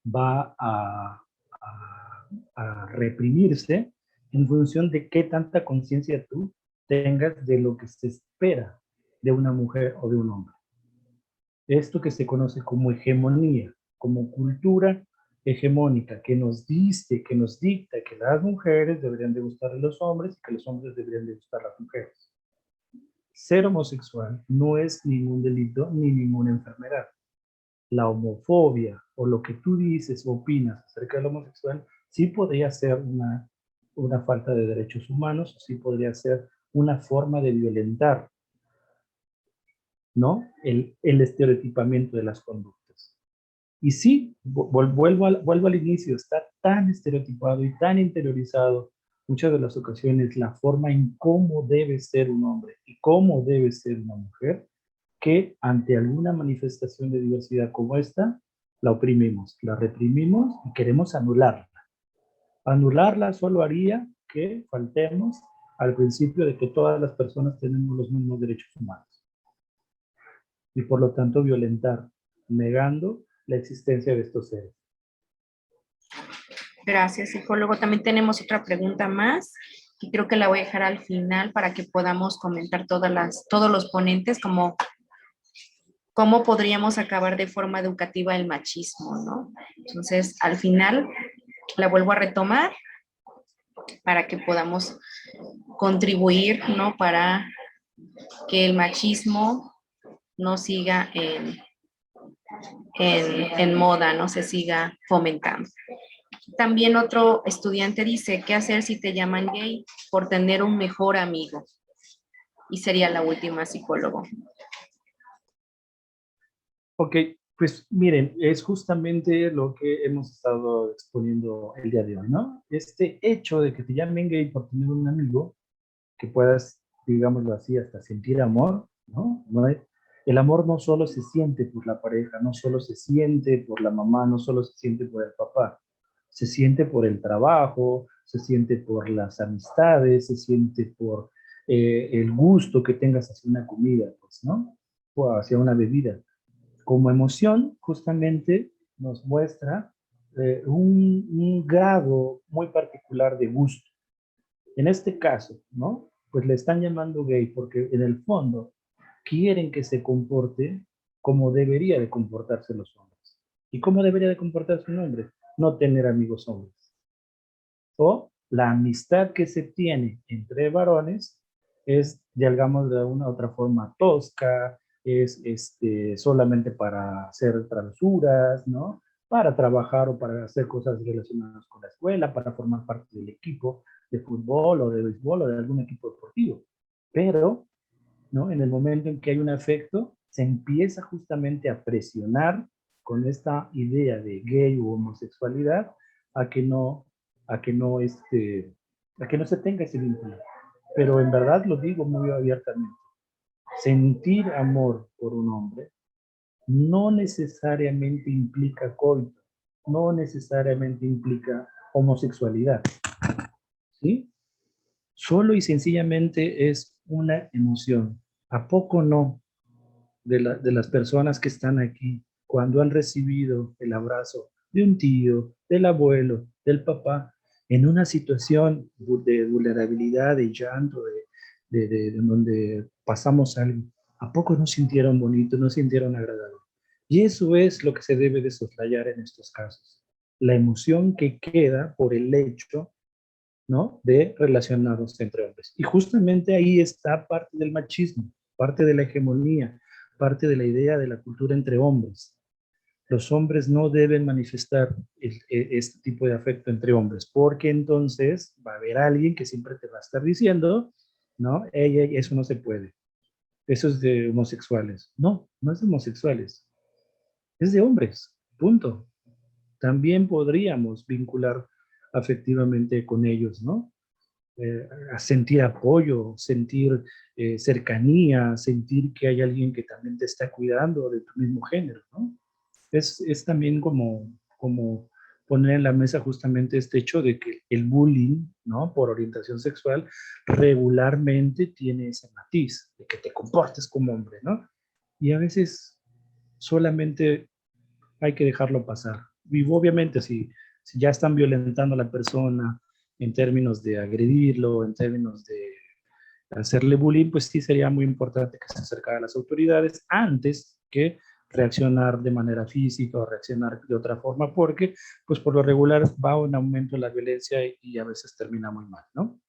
va a reprimirse en función de qué tanta conciencia tú tengas de lo que se espera de una mujer o de un hombre. Esto que se conoce como hegemonía, como cultura hegemónica, que nos dice, que nos dicta que las mujeres deberían de gustar a los hombres y que los hombres deberían de gustar a las mujeres. Ser homosexual no es ningún delito ni ninguna enfermedad. La homofobia o lo que tú dices o opinas acerca del homosexual sí podría ser una falta de derechos humanos, sí podría ser una forma de violentar, ¿no? El estereotipamiento de las conductas. Y sí, vuelvo al inicio, está tan estereotipado y tan interiorizado muchas de las ocasiones la forma en cómo debe ser un hombre y cómo debe ser una mujer, que ante alguna manifestación de diversidad como esta, la oprimimos, la reprimimos y queremos anularla. Anularla solo haría que faltemos al principio de que todas las personas tenemos los mismos derechos humanos. Y por lo tanto violentar, negando la existencia de estos seres. Gracias, psicólogo. También tenemos otra pregunta más y creo que la voy a dejar al final para que podamos comentar todos los ponentes como cómo podríamos acabar de forma educativa el machismo, ¿no? Entonces, al final, la vuelvo a retomar. para que podamos contribuir, ¿no? Para que el machismo no siga en moda, no se siga fomentando. También otro estudiante dice, ¿qué hacer si te llaman gay? Por tener un mejor amigo. Y sería la última, psicólogo. Ok, pues miren, es justamente lo que hemos estado exponiendo el día de hoy, ¿no? Este hecho de que te llamen gay por tener un amigo, que puedas, digámoslo así, hasta sentir amor, ¿no? El amor no solo se siente por la pareja, no solo se siente por la mamá, no solo se siente por el papá, se siente por el trabajo, se siente por las amistades, se siente por el gusto que tengas hacia una comida, pues, ¿no? O hacia una bebida. Como emoción, justamente nos muestra un grado muy particular de gusto. En este caso, ¿no? Pues le están llamando gay porque en el fondo quieren que se comporte como debería de comportarse los hombres. ¿Y cómo debería de comportarse un hombre? No tener amigos hombres. O la amistad que se tiene entre varones es, digamos, de una u otra forma tosca, es solamente para hacer travesuras, ¿no? Para trabajar o para hacer cosas relacionadas con la escuela, para formar parte del equipo de fútbol o de béisbol o de algún equipo deportivo. Pero, ¿no? En el momento en que hay un afecto, se empieza justamente a presionar con esta idea de gay u homosexualidad a que no, a que no, a que no se tenga ese vínculo. Pero en verdad lo digo muy abiertamente. Sentir amor por un hombre no necesariamente implica coito, no necesariamente implica homosexualidad, ¿sí? Solo y sencillamente es una emoción. ¿A poco no? De las personas que están aquí, cuando han recibido el abrazo de un tío, del abuelo, del papá, en una situación de vulnerabilidad, de llanto, de donde pasamos algo, ¿a poco no sintieron bonito, no sintieron agradable? Y eso es lo que se debe de soslayar en estos casos. La emoción que queda por el hecho, ¿no? De relacionados entre hombres. Y justamente ahí está parte del machismo, parte de la hegemonía, parte de la idea de la cultura entre hombres. Los hombres no deben manifestar este tipo de afecto entre hombres, porque entonces va a haber alguien que siempre te va a estar diciendo, ¿no? Ey, eso no se puede. Eso es de homosexuales. No, no es de homosexuales. Es de hombres. Punto. También podríamos vincular afectivamente con ellos, ¿no? A sentir apoyo, sentir cercanía, sentir que hay alguien que también te está cuidando de tu mismo género, ¿no? Es también como poner en la mesa justamente este hecho de que el bullying, ¿no? Por orientación sexual, regularmente tiene ese matiz, de que te comportes como hombre, ¿no? Y a veces solamente hay que dejarlo pasar. Y obviamente si ya están violentando a la persona en términos de agredirlo, en términos de hacerle bullying, pues sí sería muy importante que se acercara a las autoridades antes que reaccionar de manera física o reaccionar de otra forma, porque pues por lo regular va un aumento en la violencia y a veces termina muy mal, ¿no?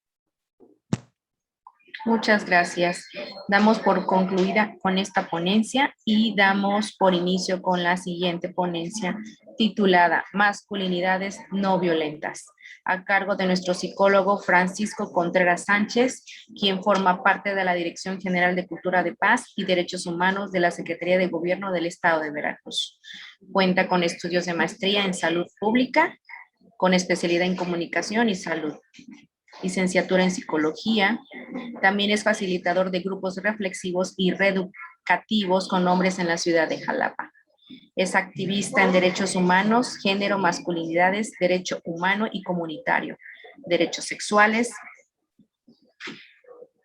Muchas gracias. Damos por concluida con esta ponencia y damos por inicio con la siguiente ponencia titulada Masculinidades no violentas, a cargo de nuestro psicólogo Francisco Contreras Sánchez, quien forma parte de la Dirección General de Cultura de Paz y Derechos Humanos de la Secretaría de Gobierno del Estado de Veracruz. Cuenta con estudios de maestría en salud pública, con especialidad en comunicación y salud, licenciatura en psicología. También es facilitador de grupos reflexivos y reeducativos con hombres en la ciudad de Jalapa. Es activista en derechos humanos, género, masculinidades, derecho humano y comunitario, derechos sexuales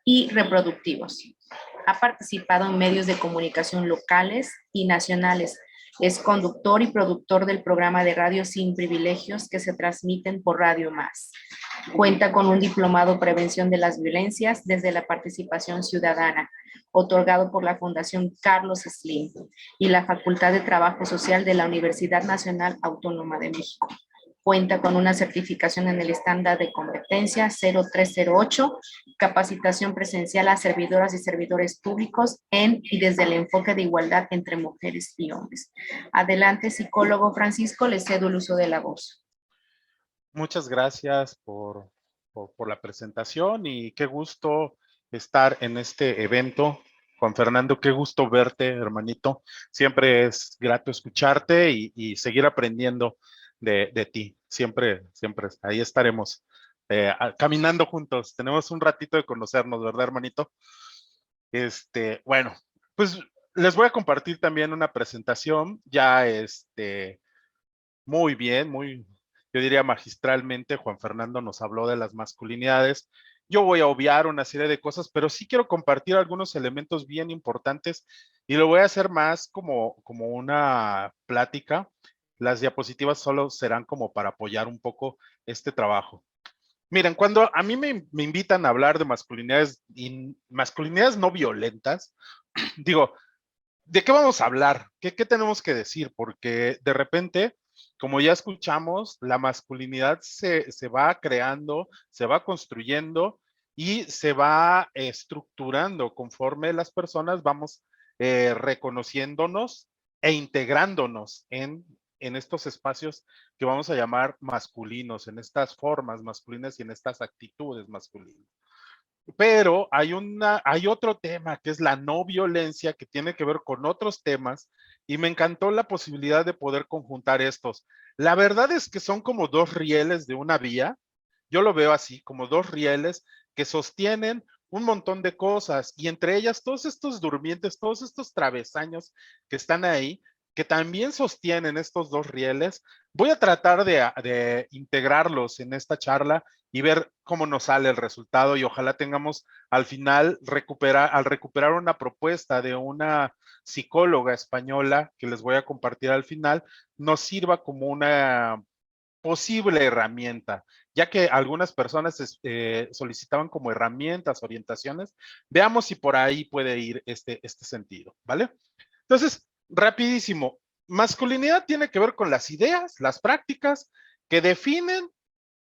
y reproductivos. Ha participado en medios de comunicación locales y nacionales. Es conductor y productor del programa de radio Sin Privilegios que se transmiten por Radio Más. Cuenta con un diplomado Prevención de las Violencias desde la Participación Ciudadana, otorgado por la Fundación Carlos Slim y la Facultad de Trabajo Social de la Universidad Nacional Autónoma de México. Cuenta con una certificación en el estándar de competencia 0308, capacitación presencial a servidoras y servidores públicos en y desde el enfoque de igualdad entre mujeres y hombres. Adelante, psicólogo Francisco, le cedo el uso de la voz. Muchas gracias por la presentación y qué gusto estar en este evento. Juan Fernando, qué gusto verte, hermanito. Siempre es grato escucharte y seguir aprendiendo de ti. Siempre ahí estaremos caminando juntos. Tenemos un ratito de conocernos, ¿verdad, hermanito? Bueno, pues les voy a compartir también una presentación ya muy bien, yo diría magistralmente. Juan Fernando nos habló de las masculinidades. Yo voy a obviar una serie de cosas, pero sí quiero compartir algunos elementos bien importantes y lo voy a hacer más como una plática. Las diapositivas solo serán como para apoyar un poco este trabajo. Miren, cuando a mí me invitan a hablar de masculinidades y masculinidades no violentas, digo, ¿de qué vamos a hablar? ¿Qué tenemos que decir? Porque de repente, como ya escuchamos, la masculinidad se va creando, se va construyendo y se va estructurando conforme las personas vamos reconociéndonos e integrándonos en estos espacios que vamos a llamar masculinos, en estas formas masculinas y en estas actitudes masculinas. Pero hay otro tema que es la no violencia, que tiene que ver con otros temas, y me encantó la posibilidad de poder conjuntar estos. La verdad es que son como dos rieles de una vía. Yo lo veo así, como dos rieles que sostienen un montón de cosas, y entre ellas todos estos durmientes, todos estos travesaños que están ahí, que también sostienen estos dos rieles. Voy a tratar de integrarlos en esta charla y ver cómo nos sale el resultado, y ojalá tengamos al final al recuperar una propuesta de una psicóloga española que les voy a compartir al final, nos sirva como una posible herramienta, ya que algunas personas solicitaban como herramientas, orientaciones. Veamos si por ahí puede ir este sentido, ¿vale? Entonces, rapidísimo, masculinidad tiene que ver con las ideas, las prácticas que definen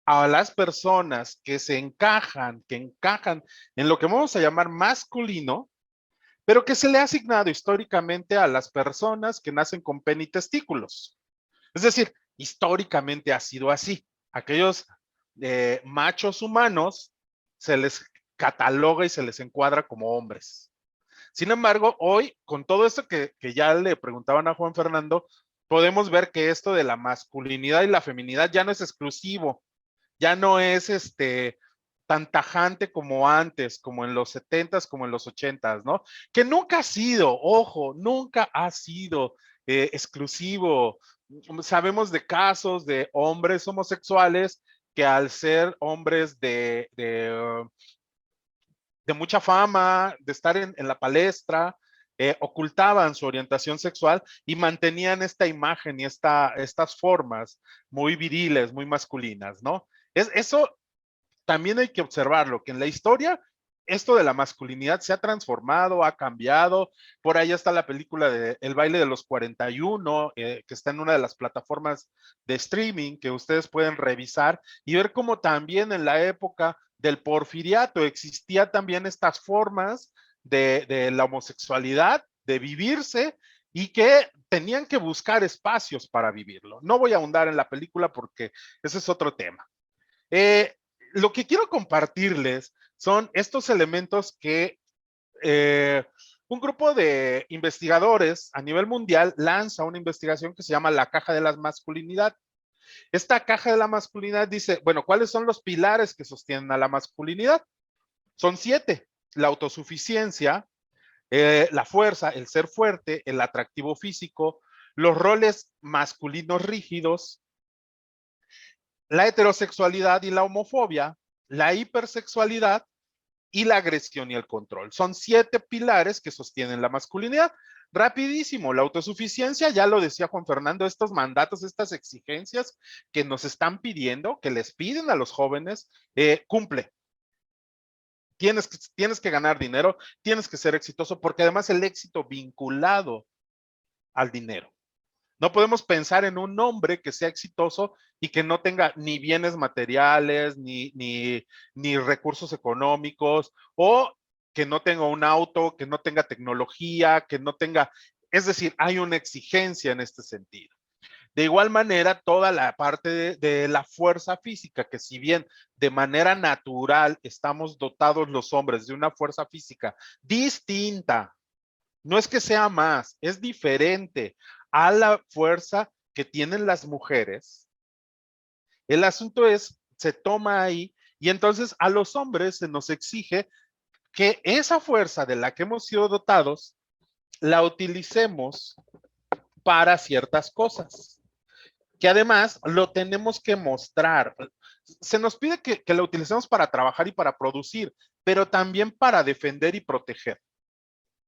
a las personas que encajan en lo que vamos a llamar masculino, pero que se le ha asignado históricamente a las personas que nacen con pene y testículos. Es decir, históricamente ha sido así. Aquellos machos humanos se les cataloga y se les encuadra como hombres. Sin embargo, hoy, con todo esto que ya le preguntaban a Juan Fernando, podemos ver que esto de la masculinidad y la feminidad ya no es exclusivo, ya no es tan tajante como antes, como en los 70s, como en los 80s, ¿no? Que nunca ha sido, ojo, nunca ha sido exclusivo. Sabemos de casos de hombres homosexuales que al ser hombres de mucha fama, de estar en la palestra, ocultaban su orientación sexual y mantenían esta imagen y estas formas muy viriles, muy masculinas, ¿no? Eso también hay que observarlo, que en la historia esto de la masculinidad se ha transformado, ha cambiado. Por ahí está la película de El baile de los 41, que está en una de las plataformas de streaming que ustedes pueden revisar y ver cómo también en la época del porfiriato existía también estas formas de la homosexualidad, de vivirse, y que tenían que buscar espacios para vivirlo. No voy a ahondar en la película porque ese es otro tema. Lo que quiero compartirles son estos elementos que un grupo de investigadores a nivel mundial lanza una investigación que se llama la caja de la masculinidad. Esta caja de la masculinidad dice, bueno, ¿cuáles son los pilares que sostienen a la masculinidad? Son 7: la autosuficiencia, la fuerza, el ser fuerte, el atractivo físico, los roles masculinos rígidos, la heterosexualidad y la homofobia, la hipersexualidad y la agresión y el control. Son 7 pilares que sostienen la masculinidad. Rapidísimo, la autosuficiencia, ya lo decía Juan Fernando, estos mandatos, estas exigencias que nos están pidiendo, que les piden a los jóvenes, cumple. Tienes que ganar dinero, tienes que ser exitoso, porque además el éxito vinculado al dinero. No podemos pensar en un hombre que sea exitoso y que no tenga ni bienes materiales, ni recursos económicos, o que no tenga un auto, que no tenga tecnología, que no tenga... Es decir, hay una exigencia en este sentido. De igual manera, toda la parte de la fuerza física, que si bien de manera natural estamos dotados los hombres de una fuerza física distinta, no es que sea más, es diferente a la fuerza que tienen las mujeres. El asunto es, se toma ahí y entonces a los hombres se nos exige que esa fuerza de la que hemos sido dotados la utilicemos para ciertas cosas, que además lo tenemos que mostrar. Se nos pide que la utilicemos para trabajar y para producir, pero también para defender y proteger,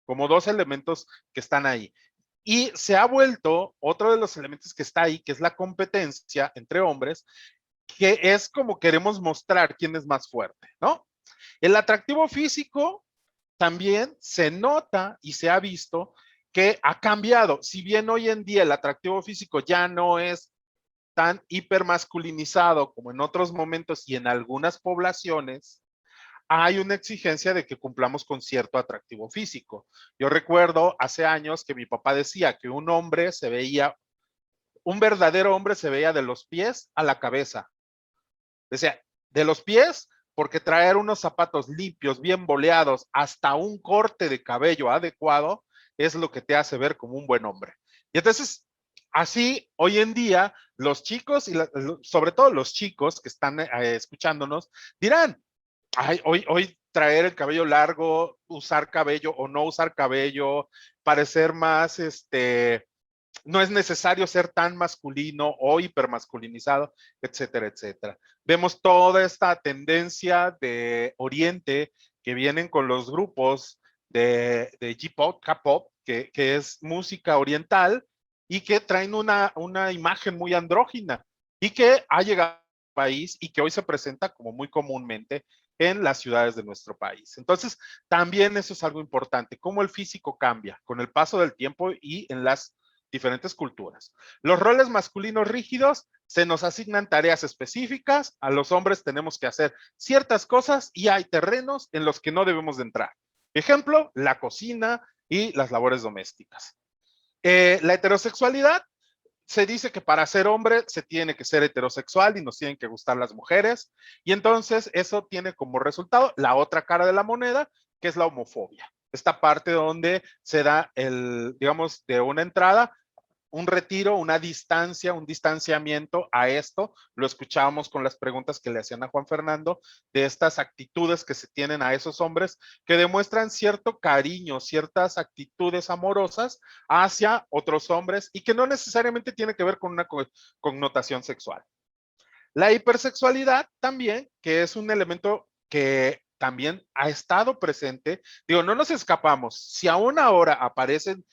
como dos elementos que están ahí. Y se ha vuelto otro de los elementos que está ahí, que es la competencia entre hombres, que es como queremos mostrar quién es más fuerte, ¿no? El atractivo físico también se nota y se ha visto que ha cambiado. Si bien hoy en día el atractivo físico ya no es tan hipermasculinizado como en otros momentos y en algunas poblaciones, hay una exigencia de que cumplamos con cierto atractivo físico. Yo recuerdo hace años que mi papá decía que un hombre se veía, un verdadero hombre se veía de los pies a la cabeza. Decía, de los pies, porque traer unos zapatos limpios, bien boleados, hasta un corte de cabello adecuado, es lo que te hace ver como un buen hombre. Y entonces, así, hoy en día, los chicos, y sobre todo los chicos que están escuchándonos, dirán, ay, hoy traer el cabello largo, usar cabello o no usar cabello, parecer más, no es necesario ser tan masculino o hipermasculinizado, etcétera, etcétera. Vemos toda esta tendencia de Oriente que vienen con los grupos de J-pop, K-pop, que es música oriental y que traen una imagen muy andrógina y que ha llegado al país y que hoy se presenta como muy comúnmente en las ciudades de nuestro país. Entonces, también eso es algo importante, cómo el físico cambia con el paso del tiempo y en las diferentes culturas. Los roles masculinos rígidos, se nos asignan tareas específicas, a los hombres tenemos que hacer ciertas cosas y hay terrenos en los que no debemos de entrar. Ejemplo, la cocina y las labores domésticas. La heterosexualidad, se dice que para ser hombre se tiene que ser heterosexual y nos tienen que gustar las mujeres, y entonces eso tiene como resultado la otra cara de la moneda, que es la homofobia. Esta parte donde se da el, digamos, de una entrada, un retiro, una distancia, un distanciamiento a esto. Lo escuchábamos con las preguntas que le hacían a Juan Fernando, de estas actitudes que se tienen a esos hombres que demuestran cierto cariño, ciertas actitudes amorosas hacia otros hombres y que no necesariamente tiene que ver con una connotación sexual. La hipersexualidad también, que es un elemento que también ha estado presente. Digo, no nos escapamos. Si aún ahora aparecen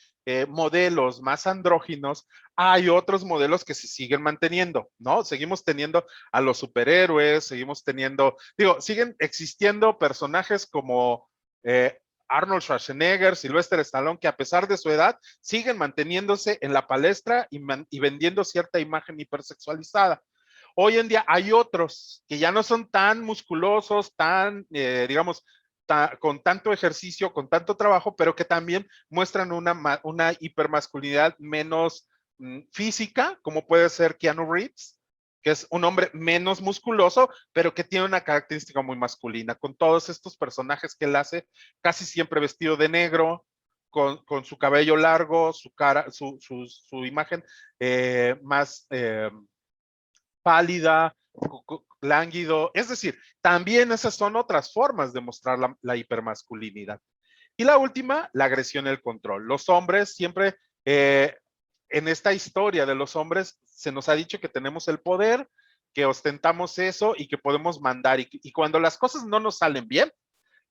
modelos más andróginos, hay otros modelos que se siguen manteniendo, ¿no? Seguimos teniendo a los superhéroes, seguimos teniendo, digo, siguen existiendo personajes como Arnold Schwarzenegger, Sylvester Stallone, que a pesar de su edad siguen manteniéndose en la palestra y vendiendo cierta imagen hipersexualizada. Hoy en día hay otros que ya no son tan musculosos, tan, digamos, con tanto ejercicio, con tanto trabajo, pero que también muestran una hipermasculinidad menos física, como puede ser Keanu Reeves, que es un hombre menos musculoso, pero que tiene una característica muy masculina, con todos estos personajes que él hace, casi siempre vestido de negro, con su cabello largo, su cara, su imagen más pálida, lánguido. Es decir, también esas son otras formas de mostrar la hipermasculinidad. Y la última, la agresión y el control. Los hombres siempre, en esta historia de los hombres, se nos ha dicho que tenemos el poder, que ostentamos eso y que podemos mandar. Y cuando las cosas no nos salen bien,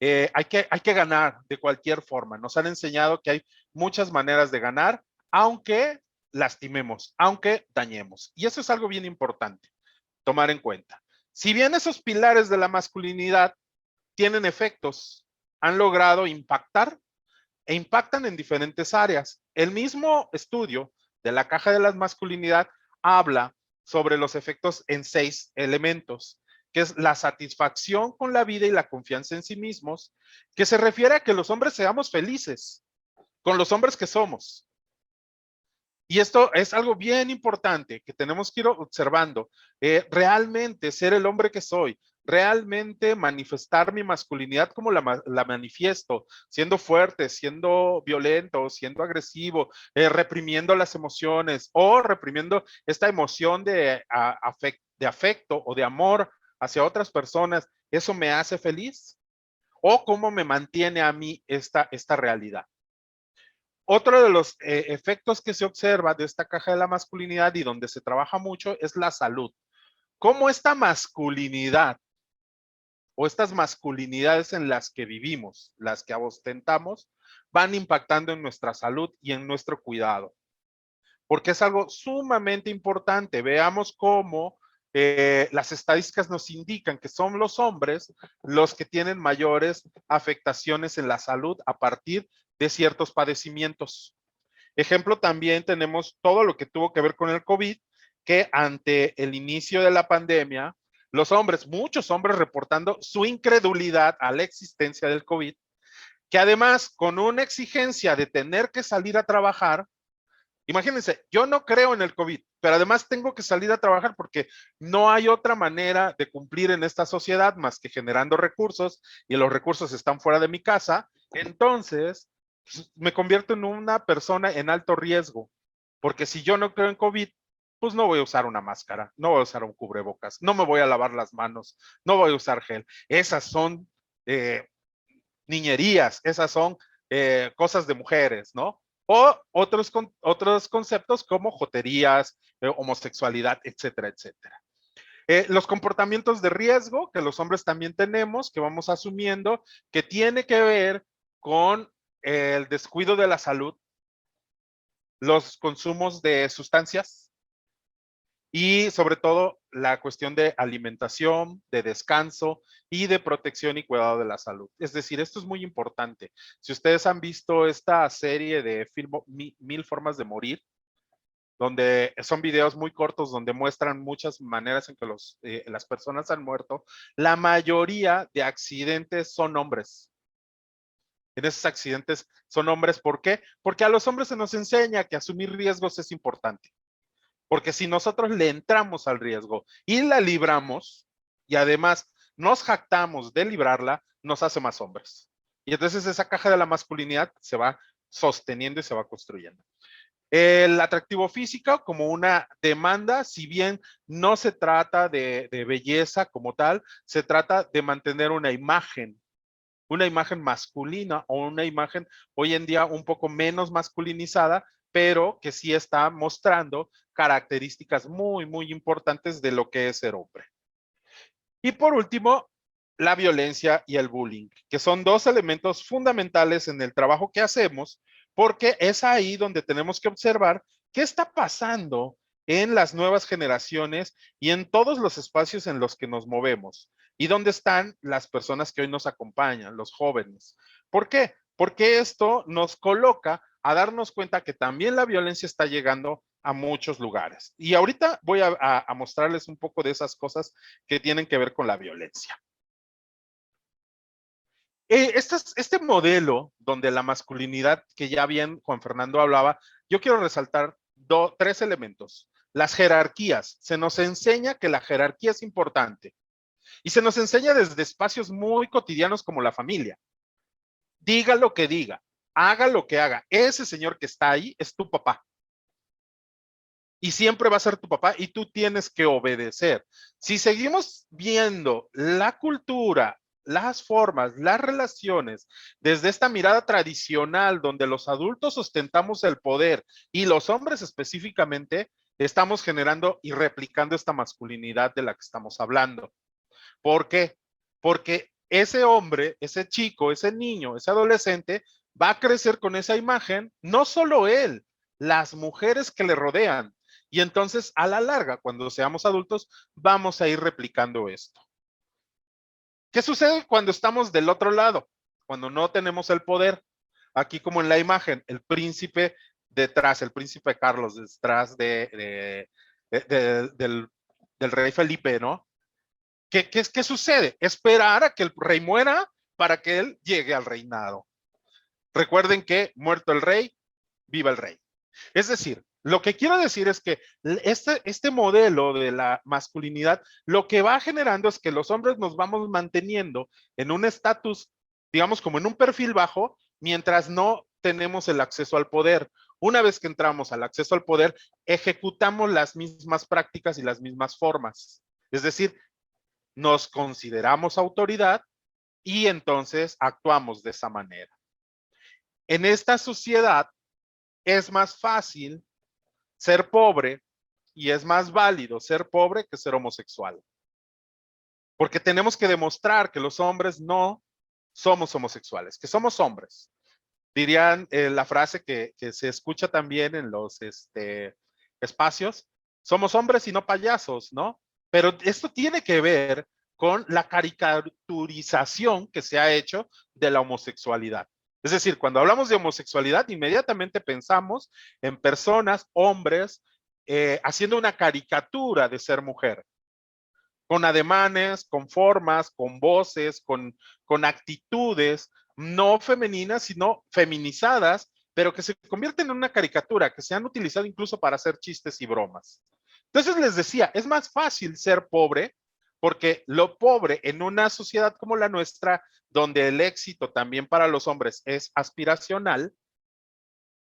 hay que ganar de cualquier forma. Nos han enseñado que hay muchas maneras de ganar, aunque lastimemos, aunque dañemos. Y eso es algo bien importante tomar en cuenta. Si bien esos pilares de la masculinidad tienen efectos, han logrado impactar e impactan en diferentes áreas. El mismo estudio de la caja de la masculinidad habla sobre los efectos en 6 elementos, que es la satisfacción con la vida y la confianza en sí mismos, que se refiere a que los hombres seamos felices con los hombres que somos. Y esto es algo bien importante que tenemos que ir observando. Realmente ser el hombre que soy, realmente manifestar mi masculinidad como la manifiesto, siendo fuerte, siendo violento, siendo agresivo, reprimiendo las emociones o reprimiendo esta emoción de afecto o de amor hacia otras personas, ¿eso me hace feliz? ¿O cómo me mantiene a mí esta realidad? Otro de los efectos que se observa de esta caja de la masculinidad y donde se trabaja mucho es la salud. Cómo esta masculinidad o estas masculinidades en las que vivimos, las que ostentamos, van impactando en nuestra salud y en nuestro cuidado. Porque es algo sumamente importante. Veamos cómo las estadísticas nos indican que son los hombres los que tienen mayores afectaciones en la salud a partir de ciertos padecimientos. Ejemplo, también tenemos todo lo que tuvo que ver con el COVID, que ante el inicio de la pandemia, los hombres, muchos hombres reportando su incredulidad a la existencia del COVID, que además con una exigencia de tener que salir a trabajar, imagínense, yo no creo en el COVID, pero además tengo que salir a trabajar porque no hay otra manera de cumplir en esta sociedad más que generando recursos y los recursos están fuera de mi casa. Entonces, me convierto en una persona en alto riesgo, porque si yo no creo en COVID, pues no voy a usar una máscara, no voy a usar un cubrebocas, no me voy a lavar las manos, no voy a usar gel. Esas son niñerías, esas son cosas de mujeres, ¿no? O otros conceptos como joterías, homosexualidad, etcétera, etcétera. Los comportamientos de riesgo que los hombres también tenemos, que vamos asumiendo, que tiene que ver con el descuido de la salud, los consumos de sustancias y sobre todo la cuestión de alimentación, de descanso y de protección y cuidado de la salud. Es decir, esto es muy importante. Si ustedes han visto esta serie de Mil Formas de Morir, donde son videos muy cortos donde muestran muchas maneras en que las personas han muerto, la mayoría de accidentes son hombres. En esos accidentes son hombres, ¿por qué? Porque a los hombres se nos enseña que asumir riesgos es importante. Porque si nosotros le entramos al riesgo y la libramos, y además nos jactamos de librarla, nos hace más hombres. Y entonces esa caja de la masculinidad se va sosteniendo y se va construyendo. El atractivo físico como una demanda, si bien no se trata de belleza como tal, se trata de mantener una imagen masculina o una imagen hoy en día un poco menos masculinizada, pero que sí está mostrando características muy, muy importantes de lo que es ser hombre. Y por último, la violencia y el bullying, que son dos elementos fundamentales en el trabajo que hacemos, porque es ahí donde tenemos que observar qué está pasando en las nuevas generaciones y en todos los espacios en los que nos movemos y dónde están las personas que hoy nos acompañan, los jóvenes. ¿Por qué? Porque esto nos coloca a darnos cuenta que también la violencia está llegando a muchos lugares. Y ahorita voy a mostrarles un poco de esas cosas que tienen que ver con la violencia. Este modelo donde la masculinidad, que ya bien Juan Fernando hablaba, yo quiero resaltar tres elementos. Las jerarquías. Se nos enseña que la jerarquía es importante. Y se nos enseña desde espacios muy cotidianos como la familia. Diga lo que diga, haga lo que haga. Ese señor que está ahí es tu papá. Y siempre va a ser tu papá y tú tienes que obedecer. Si seguimos viendo la cultura, las formas, las relaciones, desde esta mirada tradicional donde los adultos ostentamos el poder y los hombres específicamente, estamos generando y replicando esta masculinidad de la que estamos hablando. ¿Por qué? Porque ese hombre, ese chico, ese niño, ese adolescente va a crecer con esa imagen, no solo él, las mujeres que le rodean. Y entonces, a la larga, cuando seamos adultos, vamos a ir replicando esto. ¿Qué sucede cuando estamos del otro lado? Cuando no tenemos el poder. Aquí como en la imagen, el príncipe detrás, el príncipe Carlos, detrás del rey Felipe, ¿no? ¿Qué sucede? Esperar a que el rey muera para que él llegue al reinado. Recuerden que muerto el rey, viva el rey. Es decir, lo que quiero decir es que este modelo de la masculinidad lo que va generando es que los hombres nos vamos manteniendo en un estatus, digamos, como en un perfil bajo, mientras no tenemos el acceso al poder. Una vez que entramos al acceso al poder, ejecutamos las mismas prácticas y las mismas formas. Es decir, nos consideramos autoridad y entonces actuamos de esa manera. En esta sociedad es más fácil ser pobre y es más válido ser pobre que ser homosexual. Porque tenemos que demostrar que los hombres no somos homosexuales, que somos hombres. Dirían la frase que se escucha también en los espacios, somos hombres y no payasos, ¿no? Pero esto tiene que ver con la caricaturización que se ha hecho de la homosexualidad. Es decir, cuando hablamos de homosexualidad, inmediatamente pensamos en personas, hombres, haciendo una caricatura de ser mujer, con ademanes, con formas, con voces, con actitudes no femeninas, sino feminizadas, pero que se convierten en una caricatura, que se han utilizado incluso para hacer chistes y bromas. Entonces les decía, es más fácil ser pobre, porque lo pobre en una sociedad como la nuestra, donde el éxito también para los hombres es aspiracional,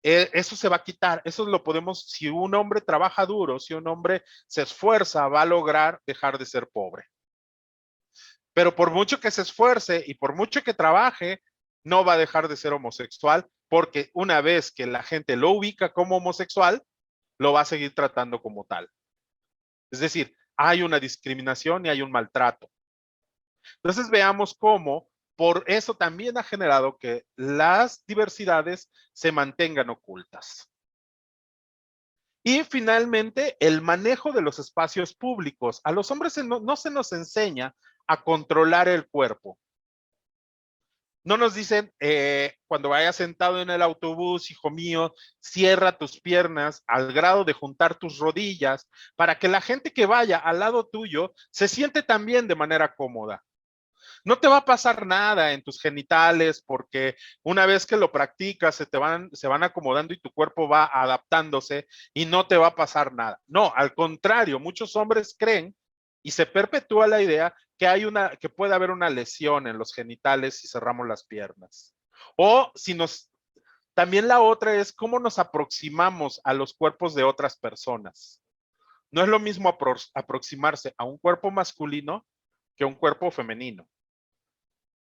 eso se va a quitar. Eso lo podemos, si un hombre trabaja duro, si un hombre se esfuerza, va a lograr dejar de ser pobre. Pero por mucho que se esfuerce y por mucho que trabaje, no va a dejar de ser homosexual, porque una vez que la gente lo ubica como homosexual, lo va a seguir tratando como tal. Es decir, hay una discriminación y hay un maltrato. Entonces veamos cómo por eso también ha generado que las diversidades se mantengan ocultas. Y finalmente, el manejo de los espacios públicos. A los hombres no se nos enseña a controlar el cuerpo. No nos dicen, cuando vayas sentado en el autobús, hijo mío, cierra tus piernas al grado de juntar tus rodillas para que la gente que vaya al lado tuyo se siente también de manera cómoda. No te va a pasar nada en tus genitales porque una vez que lo practicas se van acomodando y tu cuerpo va adaptándose y no te va a pasar nada. No, al contrario, muchos hombres creen y se perpetúa la idea que puede haber una lesión en los genitales si cerramos las piernas. O también la otra es cómo nos aproximamos a los cuerpos de otras personas. No es lo mismo aproximarse a un cuerpo masculino que a un cuerpo femenino.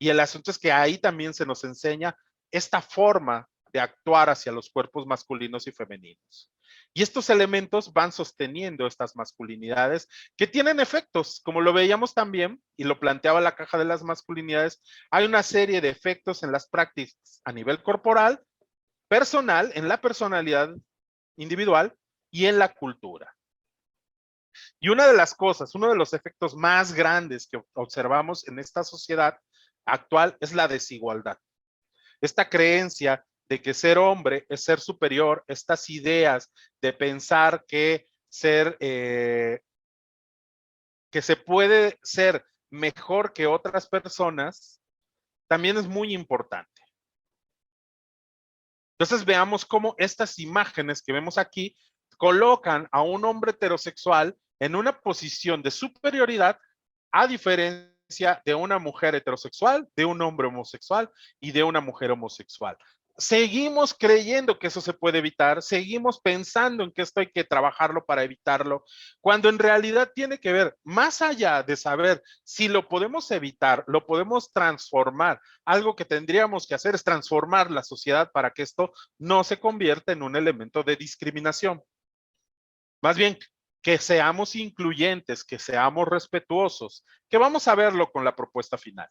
Y el asunto es que ahí también se nos enseña esta forma de actuar hacia los cuerpos masculinos y femeninos. Y estos elementos van sosteniendo estas masculinidades que tienen efectos, como lo veíamos también, y lo planteaba la caja de las masculinidades, hay una serie de efectos en las prácticas a nivel corporal, personal, en la personalidad individual y en la cultura. Y una de las cosas, uno de los efectos más grandes que observamos en esta sociedad actual es la desigualdad. Esta creencia de que ser hombre es ser superior, estas ideas de pensar que se puede ser mejor que otras personas, también es muy importante. Entonces veamos cómo estas imágenes que vemos aquí colocan a un hombre heterosexual en una posición de superioridad a diferencia de una mujer heterosexual, de un hombre homosexual y de una mujer homosexual. Seguimos creyendo que eso se puede evitar, seguimos pensando en que esto hay que trabajarlo para evitarlo, cuando en realidad tiene que ver, más allá de saber si lo podemos evitar, lo podemos transformar. Algo que tendríamos que hacer es transformar la sociedad para que esto no se convierta en un elemento de discriminación. Más bien, que seamos incluyentes, que seamos respetuosos, que vamos a verlo con la propuesta final.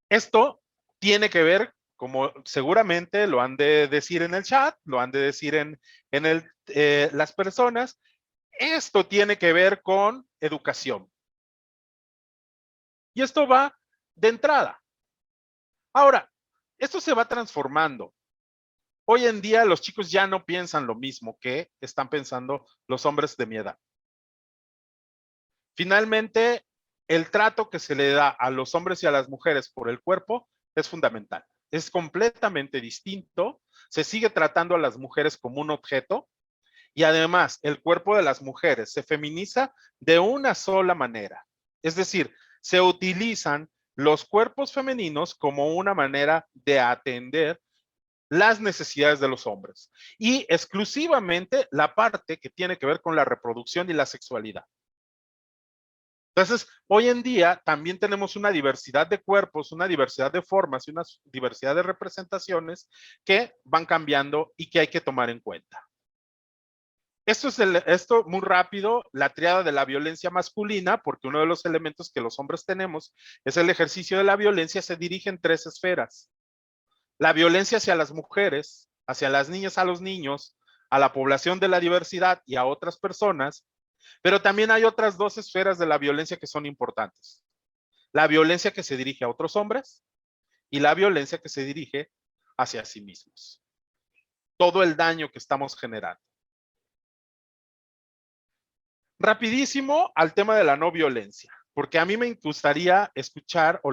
Esto tiene que ver, como seguramente lo han de decir en el chat, lo han de decir en las personas, esto tiene que ver con educación. Y esto va de entrada. Ahora, esto se va transformando. Hoy en día los chicos ya no piensan lo mismo que están pensando los hombres de mi edad. Finalmente, el trato que se le da a los hombres y a las mujeres por el cuerpo es fundamental. Es completamente distinto. Se sigue tratando a las mujeres como un objeto y además el cuerpo de las mujeres se feminiza de una sola manera. Es decir, se utilizan los cuerpos femeninos como una manera de atender las necesidades de los hombres y exclusivamente la parte que tiene que ver con la reproducción y la sexualidad. Entonces, hoy en día también tenemos una diversidad de cuerpos, una diversidad de formas y una diversidad de representaciones que van cambiando y que hay que tomar en cuenta. Esto muy rápido, la triada de la violencia masculina, porque uno de los elementos que los hombres tenemos es el ejercicio de la violencia, se dirige en 3 esferas. La violencia hacia las mujeres, hacia las niñas, a los niños, a la población de la diversidad y a otras personas, pero también hay otras 2 esferas de la violencia que son importantes. La violencia que se dirige a otros hombres y la violencia que se dirige hacia sí mismos. Todo el daño que estamos generando. Rapidísimo al tema de la no violencia, porque a mí me gustaría escuchar o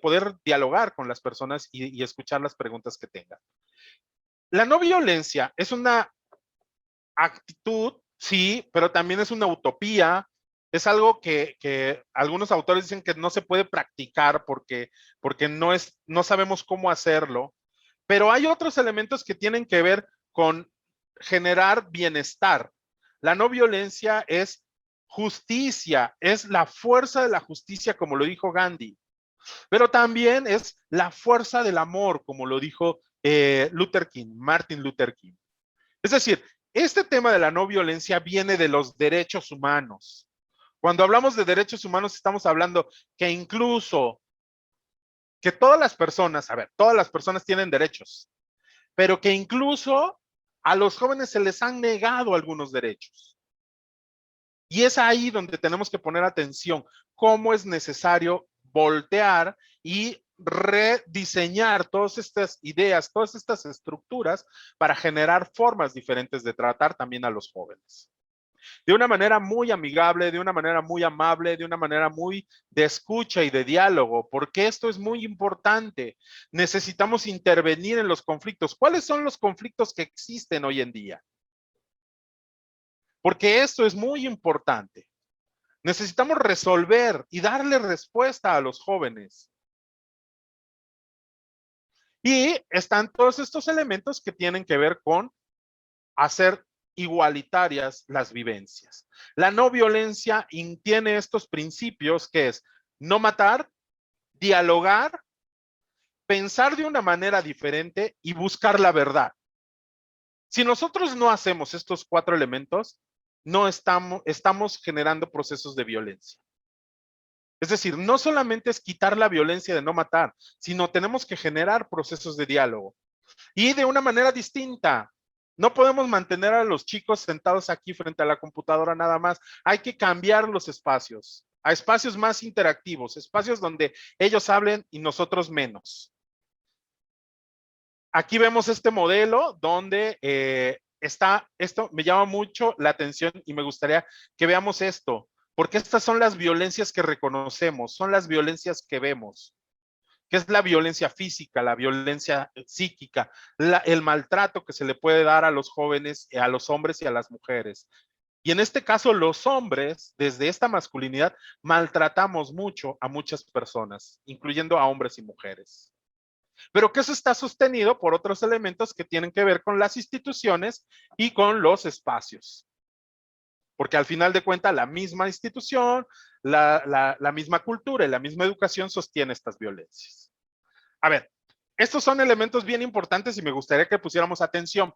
poder dialogar con las personas y escuchar las preguntas que tengan. La no violencia es una actitud, sí, pero también es una utopía. Es algo que algunos autores dicen que no se puede practicar porque no sabemos cómo hacerlo. Pero hay otros elementos que tienen que ver con generar bienestar. La no violencia es justicia, es la fuerza de la justicia, como lo dijo Gandhi. Pero también es la fuerza del amor, como lo dijo Martin Luther King. Es decir, este tema de la no violencia viene de los derechos humanos. Cuando hablamos de derechos humanos, estamos hablando que incluso que todas las personas, todas las personas tienen derechos, pero que incluso a los jóvenes se les han negado algunos derechos. Y es ahí donde tenemos que poner atención, cómo es necesario voltear y rediseñar todas estas ideas, todas estas estructuras para generar formas diferentes de tratar también a los jóvenes. De una manera muy amigable, de una manera muy amable, de una manera muy de escucha y de diálogo, porque esto es muy importante. Necesitamos intervenir en los conflictos. ¿Cuáles son los conflictos que existen hoy en día? Porque esto es muy importante. Necesitamos resolver y darle respuesta a los jóvenes. Y están todos estos elementos que tienen que ver con hacer igualitarias las vivencias. La no violencia tiene estos principios que es no matar, dialogar, pensar de una manera diferente y buscar la verdad. Si nosotros no hacemos estos 4 elementos, no estamos generando procesos de violencia. Es decir, no solamente es quitar la violencia de no matar, sino tenemos que generar procesos de diálogo. Y de una manera distinta. No podemos mantener a los chicos sentados aquí frente a la computadora nada más. Hay que cambiar los espacios a espacios más interactivos, espacios donde ellos hablen y nosotros menos. Aquí vemos este modelo donde esto me llama mucho la atención y me gustaría que veamos esto, porque estas son las violencias que reconocemos, son las violencias que vemos. ¿Qué es la violencia física, la violencia psíquica, el maltrato que se le puede dar a los jóvenes, a los hombres y a las mujeres? Y en este caso, los hombres, desde esta masculinidad, maltratamos mucho a muchas personas, incluyendo a hombres y mujeres. Pero que eso está sostenido por otros elementos que tienen que ver con las instituciones y con los espacios. Porque al final de cuentas, la misma institución, la misma cultura y la misma educación sostiene estas violencias. A ver, estos son elementos bien importantes y me gustaría que pusiéramos atención.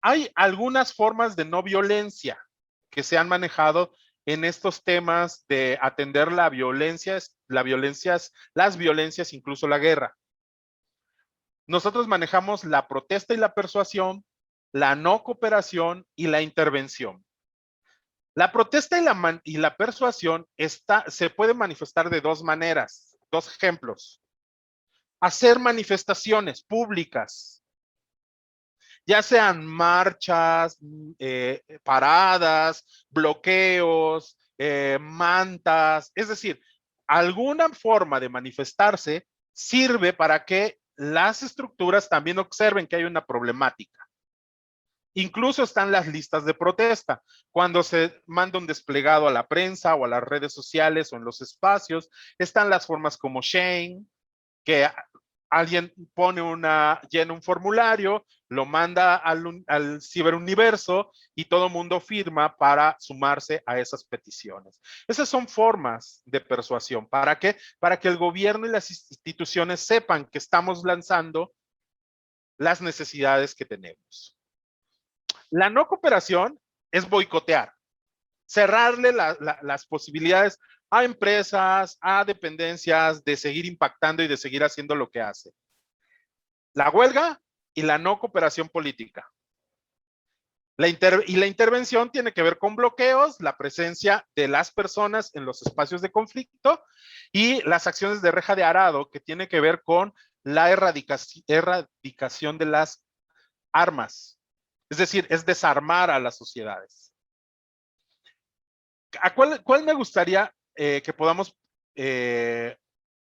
Hay algunas formas de no violencia que se han manejado en estos temas de atender las violencias, incluso la guerra. Nosotros manejamos la protesta y la persuasión, la no cooperación y la intervención. La protesta y la persuasión se puede manifestar de 2 maneras, 2 ejemplos. hacer manifestaciones públicas, ya sean marchas, paradas, bloqueos, mantas, es decir, alguna forma de manifestarse sirve para que las estructuras también observen que hay una problemática. Incluso están las listas de protesta. Cuando se manda un desplegado a la prensa o a las redes sociales o en los espacios, están las formas como Shane, que alguien llena un formulario, lo manda al ciberuniverso y todo el mundo firma para sumarse a esas peticiones. Esas son formas de persuasión. ¿Para qué? Para que el gobierno y las instituciones sepan que estamos lanzando las necesidades que tenemos. La no cooperación es boicotear, cerrarle las posibilidades a empresas, a dependencias de seguir impactando y de seguir haciendo lo que hace. La huelga y la no cooperación política. La intervención tiene que ver con bloqueos, la presencia de las personas en los espacios de conflicto y las acciones de reja de arado, que tiene que ver con la erradicación de las armas. Es decir, es desarmar a las sociedades. ¿A cuál me gustaría que podamos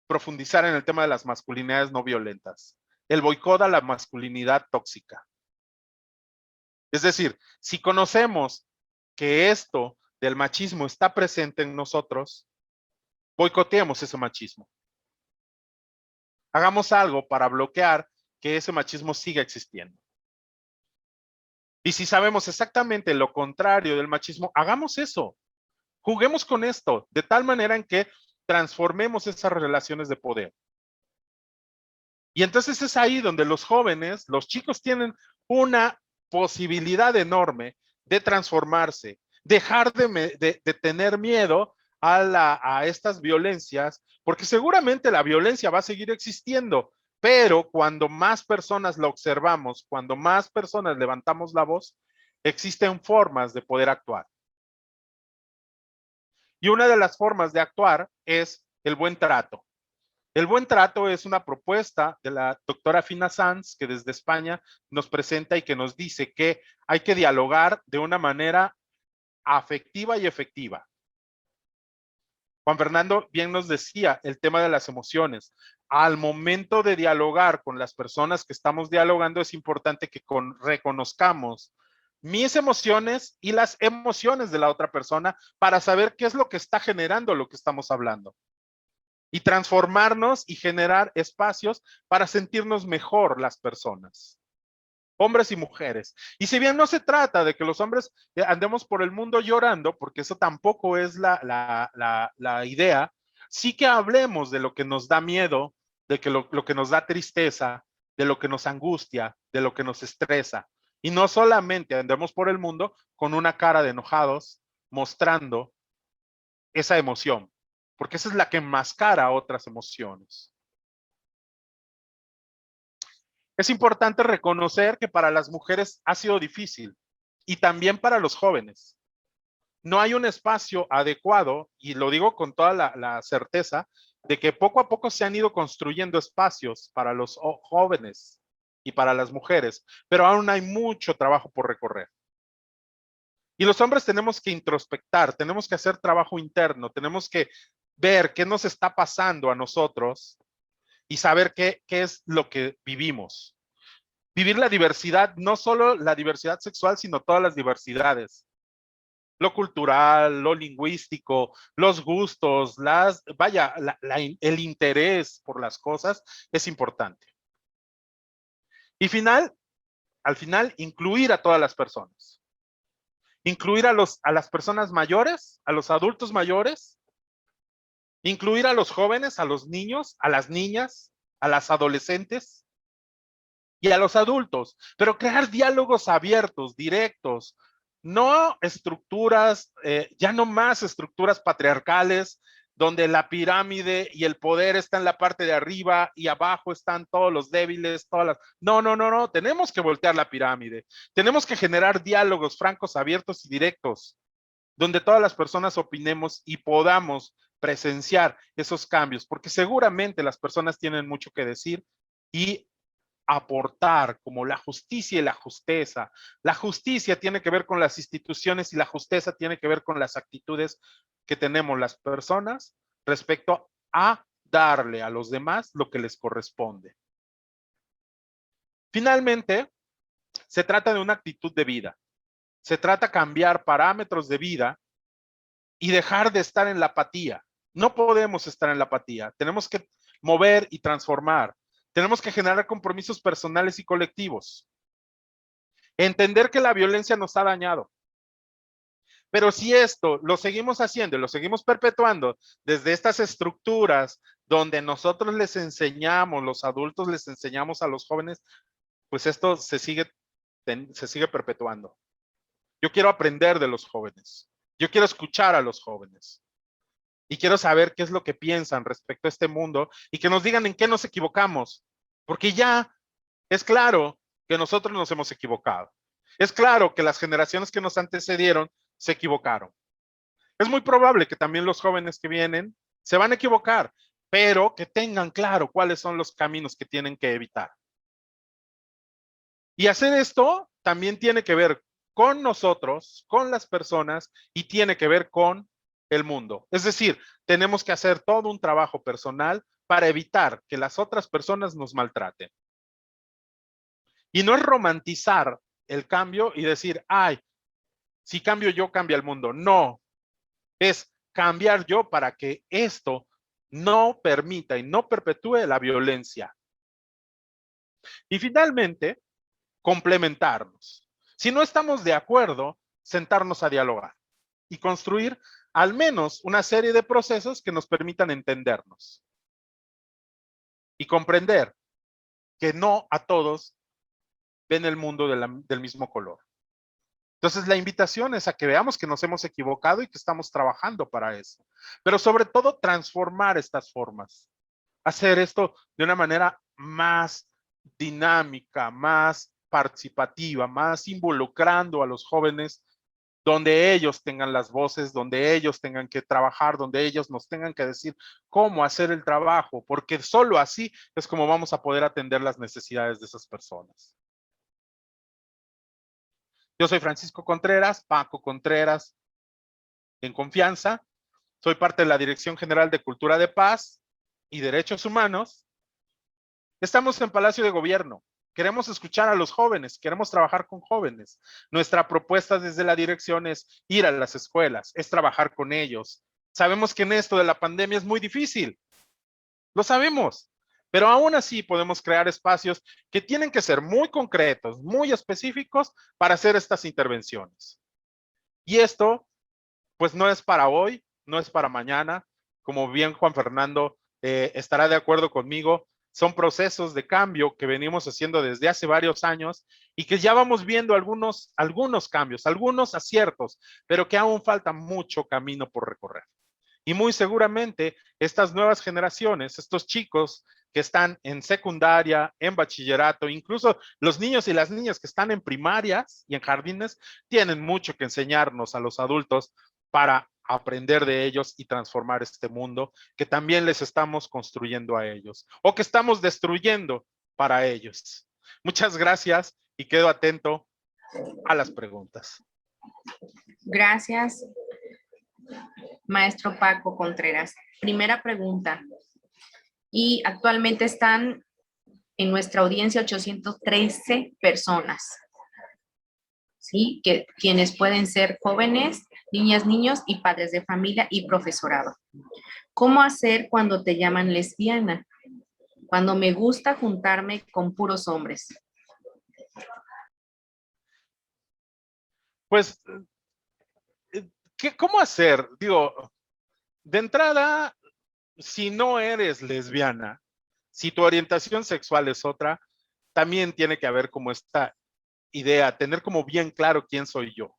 profundizar en el tema de las masculinidades no violentas? El boicot a la masculinidad tóxica. Es decir, si conocemos que esto del machismo está presente en nosotros, boicoteemos ese machismo. Hagamos algo para bloquear que ese machismo siga existiendo. Y si sabemos exactamente lo contrario del machismo, hagamos eso. Juguemos con esto, de tal manera en que transformemos esas relaciones de poder. Y entonces es ahí donde los jóvenes, los chicos tienen una posibilidad enorme de transformarse, dejar de tener miedo a estas violencias, porque seguramente la violencia va a seguir existiendo, pero cuando más personas la observamos, cuando más personas levantamos la voz, existen formas de poder actuar. Y una de las formas de actuar es el buen trato. El buen trato es una propuesta de la doctora Fina Sanz, que desde España nos presenta y que nos dice que hay que dialogar de una manera afectiva y efectiva. Juan Fernando bien nos decía el tema de las emociones. Al momento de dialogar con las personas que estamos dialogando, es importante que reconozcamos mis emociones y las emociones de la otra persona para saber qué es lo que está generando lo que estamos hablando. Y transformarnos y generar espacios para sentirnos mejor las personas, hombres y mujeres. Y si bien no se trata de que los hombres andemos por el mundo llorando, porque eso tampoco es la idea, sí que hablemos de lo que nos da miedo, de que lo que nos da tristeza, de lo que nos angustia, de lo que nos estresa. Y no solamente andemos por el mundo con una cara de enojados, mostrando esa emoción, porque esa es la que enmascara otras emociones. Es importante reconocer que para las mujeres ha sido difícil y también para los jóvenes. No hay un espacio adecuado, y lo digo con toda la certeza, de que poco a poco se han ido construyendo espacios para los jóvenes y para las mujeres, pero aún hay mucho trabajo por recorrer. Y los hombres tenemos que introspectar, tenemos que hacer trabajo interno, tenemos que ver qué nos está pasando a nosotros y saber qué es lo que vivimos. Vivir la diversidad, no solo la diversidad sexual, sino todas las diversidades. Lo cultural, lo lingüístico, los gustos, el interés por las cosas es importante. Y al final, incluir a todas las personas. Incluir a las personas mayores, a los adultos mayores, incluir a los jóvenes, a los niños, a las niñas, a las adolescentes y a los adultos, pero crear diálogos abiertos, directos, no estructuras, ya no más estructuras patriarcales, donde la pirámide y el poder está en la parte de arriba y abajo están todos los débiles, No, tenemos que voltear la pirámide, tenemos que generar diálogos francos, abiertos y directos, donde todas las personas opinemos y podamos presenciar esos cambios, porque seguramente las personas tienen mucho que decir y aportar, como la justicia y la justeza. La justicia tiene que ver con las instituciones y la justeza tiene que ver con las actitudes que tenemos las personas respecto a darle a los demás lo que les corresponde. Finalmente, se trata de una actitud de vida. Se trata de cambiar parámetros de vida y dejar de estar en la apatía. No podemos estar en la apatía. Tenemos que mover y transformar. Tenemos que generar compromisos personales y colectivos. Entender que la violencia nos ha dañado. Pero si esto lo seguimos haciendo y lo seguimos perpetuando desde estas estructuras donde nosotros les enseñamos, los adultos les enseñamos a los jóvenes, pues esto se sigue perpetuando. Yo quiero aprender de los jóvenes. Yo quiero escuchar a los jóvenes. Y quiero saber qué es lo que piensan respecto a este mundo y que nos digan en qué nos equivocamos. Porque ya es claro que nosotros nos hemos equivocado. Es claro que las generaciones que nos antecedieron se equivocaron. Es muy probable que también los jóvenes que vienen se van a equivocar, pero que tengan claro cuáles son los caminos que tienen que evitar. Y hacer esto también tiene que ver con nosotros, con las personas y tiene que ver con el mundo. Es decir, tenemos que hacer todo un trabajo personal para evitar que las otras personas nos maltraten. Y no es romantizar el cambio y decir, ay, si cambio yo, cambia el mundo. No, es cambiar yo para que esto no permita y no perpetúe la violencia. Y finalmente, complementarnos. Si no estamos de acuerdo, sentarnos a dialogar y construir al menos una serie de procesos que nos permitan entendernos y comprender que no a todos ven el mundo del mismo color. Entonces la invitación es a que veamos que nos hemos equivocado y que estamos trabajando para eso. Pero sobre todo transformar estas formas. Hacer esto de una manera más dinámica, más participativa, más involucrando a los jóvenes, donde ellos tengan las voces, donde ellos tengan que trabajar, donde ellos nos tengan que decir cómo hacer el trabajo, porque solo así es como vamos a poder atender las necesidades de esas personas. Yo soy Francisco Contreras, Paco Contreras, en confianza. Soy parte de la Dirección General de Cultura de Paz y Derechos Humanos. Estamos en Palacio de Gobierno. Queremos escuchar a los jóvenes, queremos trabajar con jóvenes. Nuestra propuesta desde la dirección es ir a las escuelas, es trabajar con ellos. Sabemos que en esto de la pandemia es muy difícil. Lo sabemos. Pero aún así podemos crear espacios que tienen que ser muy concretos, muy específicos para hacer estas intervenciones. Y esto, pues no es para hoy, no es para mañana. Como bien Juan Fernando estará de acuerdo conmigo, son procesos de cambio que venimos haciendo desde hace varios años y que ya vamos viendo algunos cambios, algunos aciertos, pero que aún falta mucho camino por recorrer. Y muy seguramente estas nuevas generaciones, estos chicos que están en secundaria, en bachillerato, incluso los niños y las niñas que están en primarias y en jardines, tienen mucho que enseñarnos a los adultos para aprender de ellos y transformar este mundo que también les estamos construyendo a ellos o que estamos destruyendo para ellos. Muchas gracias y quedo atento a las preguntas. Gracias, maestro Paco Contreras. Primera pregunta. Y actualmente están en nuestra audiencia 813 personas, ¿sí? Quienes pueden ser jóvenes, niñas, niños y padres de familia y profesorado. ¿Cómo hacer cuando te llaman lesbiana? Cuando me gusta juntarme con puros hombres. Pues, ¿cómo hacer? Digo, de entrada, si no eres lesbiana, si tu orientación sexual es otra, también tiene que haber como esta idea, tener como bien claro quién soy yo.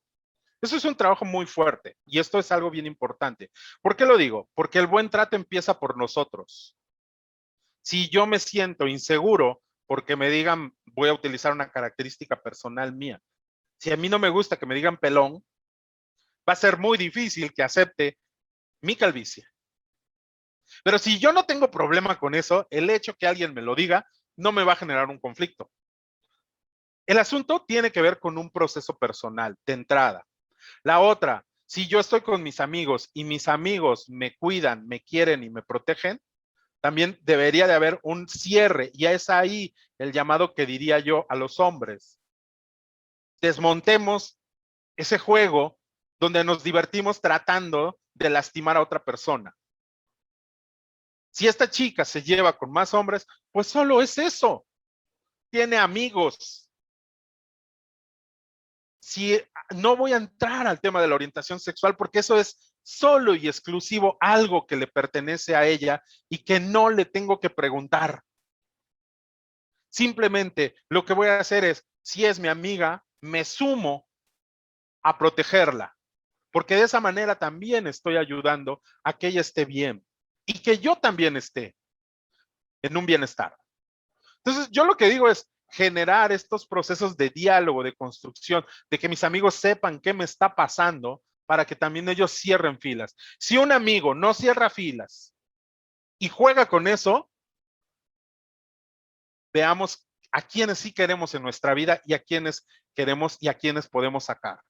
Eso es un trabajo muy fuerte y esto es algo bien importante. ¿Por qué lo digo? Porque el buen trato empieza por nosotros. Si yo me siento inseguro porque me digan, voy a utilizar una característica personal mía. Si a mí no me gusta que me digan pelón, va a ser muy difícil que acepte mi calvicie. Pero si yo no tengo problema con eso, el hecho que alguien me lo diga no me va a generar un conflicto. El asunto tiene que ver con un proceso personal de entrada. La otra, si yo estoy con mis amigos y mis amigos me cuidan, me quieren y me protegen, también debería de haber un cierre, y es ahí el llamado que diría yo a los hombres. Desmontemos ese juego donde nos divertimos tratando de lastimar a otra persona. Si esta chica se lleva con más hombres, pues solo es eso. Tiene amigos. Si no voy a entrar al tema de la orientación sexual porque eso es solo y exclusivo algo que le pertenece a ella y que no le tengo que preguntar. Simplemente lo que voy a hacer es, si es mi amiga, me sumo a protegerla, porque de esa manera también estoy ayudando a que ella esté bien y que yo también esté en un bienestar. Entonces, yo lo que digo es generar estos procesos de diálogo, de construcción, de que mis amigos sepan qué me está pasando para que también ellos cierren filas. Si un amigo no cierra filas y juega con eso, veamos a quienes sí queremos en nuestra vida y a quienes queremos y a quienes podemos sacar.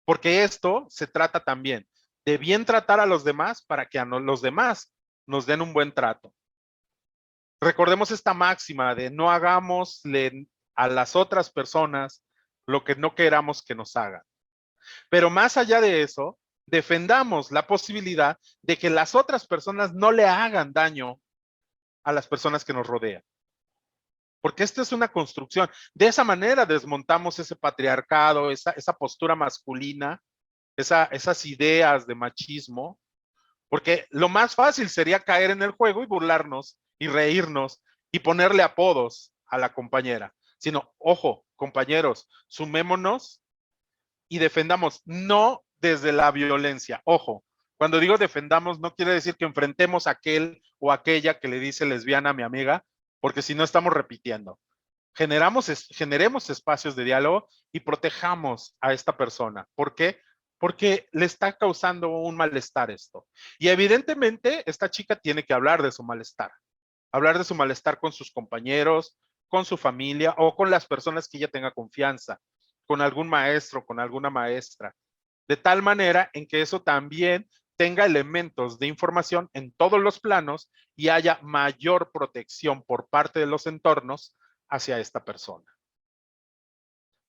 Porque esto se trata también de bien tratar a los demás para que a los demás nos den un buen trato. Recordemos esta máxima de no hagámosle a las otras personas lo que no queramos que nos hagan. Pero más allá de eso, defendamos la posibilidad de que las otras personas no le hagan daño a las personas que nos rodean. Porque esta es una construcción. De esa manera desmontamos ese patriarcado, esa postura masculina, esas ideas de machismo, porque lo más fácil sería caer en el juego y burlarnos y reírnos y ponerle apodos a la compañera. Sino, ojo, compañeros, sumémonos y defendamos, no desde la violencia. Ojo, cuando digo defendamos, no quiere decir que enfrentemos a aquel o aquella que le dice lesbiana a mi amiga, porque si no estamos repitiendo. Generemos espacios de diálogo y protejamos a esta persona. ¿Por qué? Porque le está causando un malestar esto. Y evidentemente esta chica tiene que hablar de su malestar con sus compañeros, con su familia o con las personas que ella tenga confianza, con algún maestro, con alguna maestra, de tal manera en que eso también tenga elementos de información en todos los planos y haya mayor protección por parte de los entornos hacia esta persona.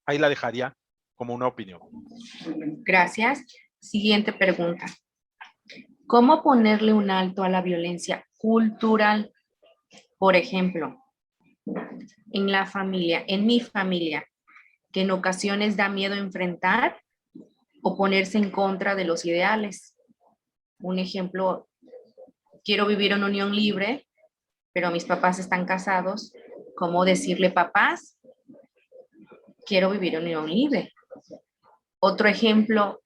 Ahí la dejaría como una opinión. Gracias. Siguiente pregunta. ¿Cómo ponerle un alto a la violencia cultural? Por ejemplo, en la familia, en mi familia, que en ocasiones da miedo enfrentar o ponerse en contra de los ideales. Un ejemplo, quiero vivir en unión libre, pero mis papás están casados. ¿Cómo decirle, papás, quiero vivir en unión libre? Otro ejemplo,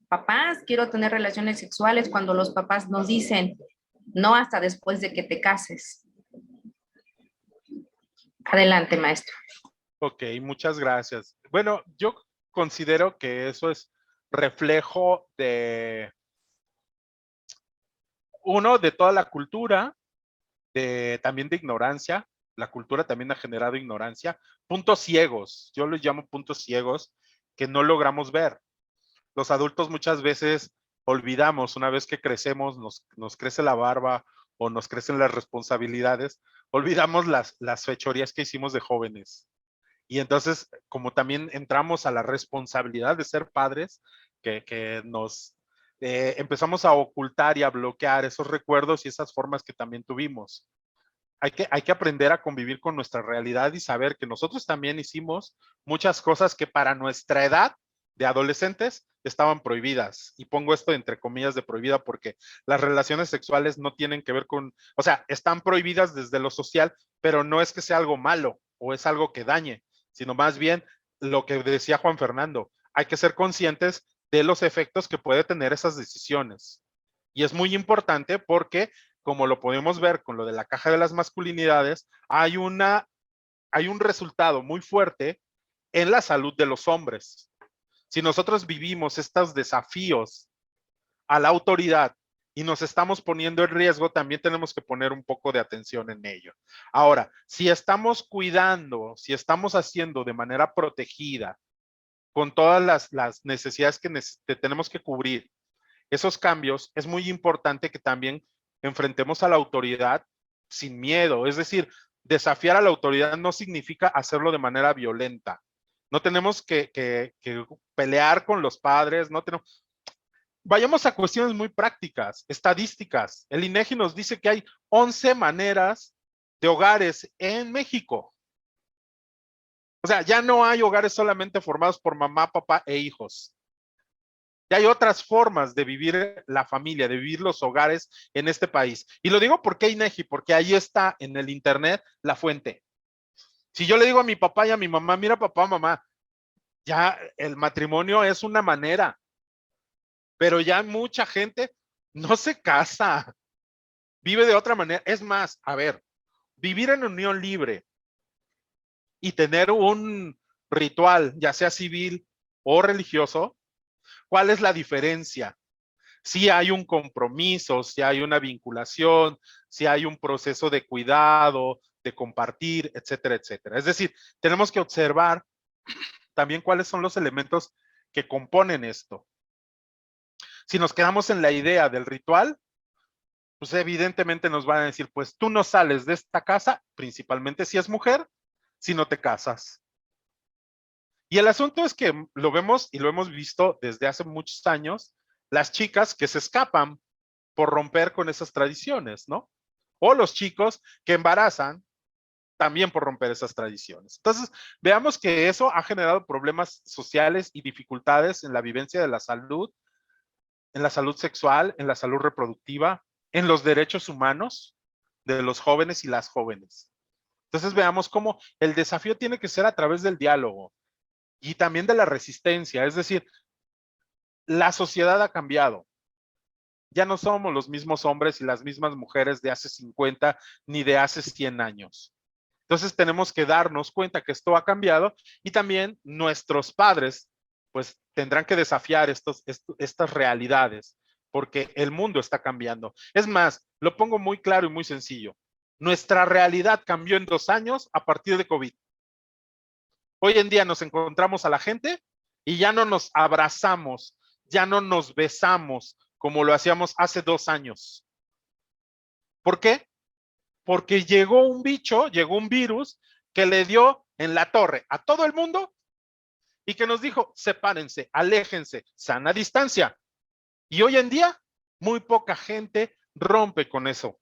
papás, quiero tener relaciones sexuales cuando los papás nos dicen, no hasta después de que te cases. Adelante, maestro. Ok, muchas gracias. Bueno, yo considero que eso es reflejo de, uno, de toda la cultura, también de ignorancia. La cultura también ha generado ignorancia. Puntos ciegos, yo los llamo puntos ciegos que no logramos ver. Los adultos muchas veces olvidamos, una vez que crecemos, nos crece la barba o nos crecen las responsabilidades, olvidamos las fechorías que hicimos de jóvenes. Y entonces, como también entramos a la responsabilidad de ser padres, que nos empezamos a ocultar y a bloquear esos recuerdos y esas formas que también tuvimos. Hay que aprender a convivir con nuestra realidad y saber que nosotros también hicimos muchas cosas que para nuestra edad de adolescentes estaban prohibidas. Y pongo esto entre comillas de prohibida porque las relaciones sexuales no tienen que ver con, o sea, están prohibidas desde lo social, pero no es que sea algo malo o es algo que dañe, sino más bien lo que decía Juan Fernando, hay que ser conscientes de los efectos que puede tener esas decisiones. Y es muy importante porque, como lo podemos ver con lo de la caja de las masculinidades, hay un resultado muy fuerte en la salud de los hombres. Si nosotros vivimos estos desafíos a la autoridad y nos estamos poniendo en riesgo, también tenemos que poner un poco de atención en ello. Ahora, si estamos cuidando, si estamos haciendo de manera protegida, con todas las necesidades que tenemos que cubrir, esos cambios, es muy importante que también enfrentemos a la autoridad sin miedo. Es decir, desafiar a la autoridad no significa hacerlo de manera violenta. No tenemos que pelear con los padres, no tenemos... Vayamos a cuestiones muy prácticas, estadísticas. El INEGI nos dice que hay 11 maneras de hogares en México. O sea, ya no hay hogares solamente formados por mamá, papá e hijos. Ya hay otras formas de vivir la familia, de vivir los hogares en este país. Y lo digo porque INEGI, porque ahí está en el internet la fuente. Si yo le digo a mi papá y a mi mamá, mira papá, mamá, ya el matrimonio es una manera, pero ya mucha gente no se casa, vive de otra manera. Es más, a ver, vivir en unión libre y tener un ritual, ya sea civil o religioso, ¿cuál es la diferencia? Si hay un compromiso, si hay una vinculación, si hay un proceso de cuidado, de compartir, etcétera, etcétera. Es decir, tenemos que observar también cuáles son los elementos que componen esto. Si nos quedamos en la idea del ritual, pues evidentemente nos van a decir, pues tú no sales de esta casa, principalmente si es mujer, si no te casas. Y el asunto es que lo vemos y lo hemos visto desde hace muchos años, las chicas que se escapan por romper con esas tradiciones, ¿no? O los chicos que embarazan también por romper esas tradiciones. Entonces, veamos que eso ha generado problemas sociales y dificultades en la vivencia de la salud, en la salud sexual, en la salud reproductiva, en los derechos humanos de los jóvenes y las jóvenes. Entonces, veamos cómo el desafío tiene que ser a través del diálogo y también de la resistencia. Es decir, la sociedad ha cambiado. Ya no somos los mismos hombres y las mismas mujeres de hace 50 ni de hace 100 años. Entonces tenemos que darnos cuenta que esto ha cambiado y también nuestros padres pues tendrán que desafiar estas realidades porque el mundo está cambiando. Es más, lo pongo muy claro y muy sencillo. Nuestra realidad cambió en 2 años a partir de COVID. Hoy en día nos encontramos a la gente y ya no nos abrazamos, ya no nos besamos como lo hacíamos hace 2 años. ¿Por qué? Porque llegó un bicho, llegó un virus que le dio en la torre a todo el mundo y que nos dijo, sepárense, aléjense, sana distancia. Y hoy en día, muy poca gente rompe con eso.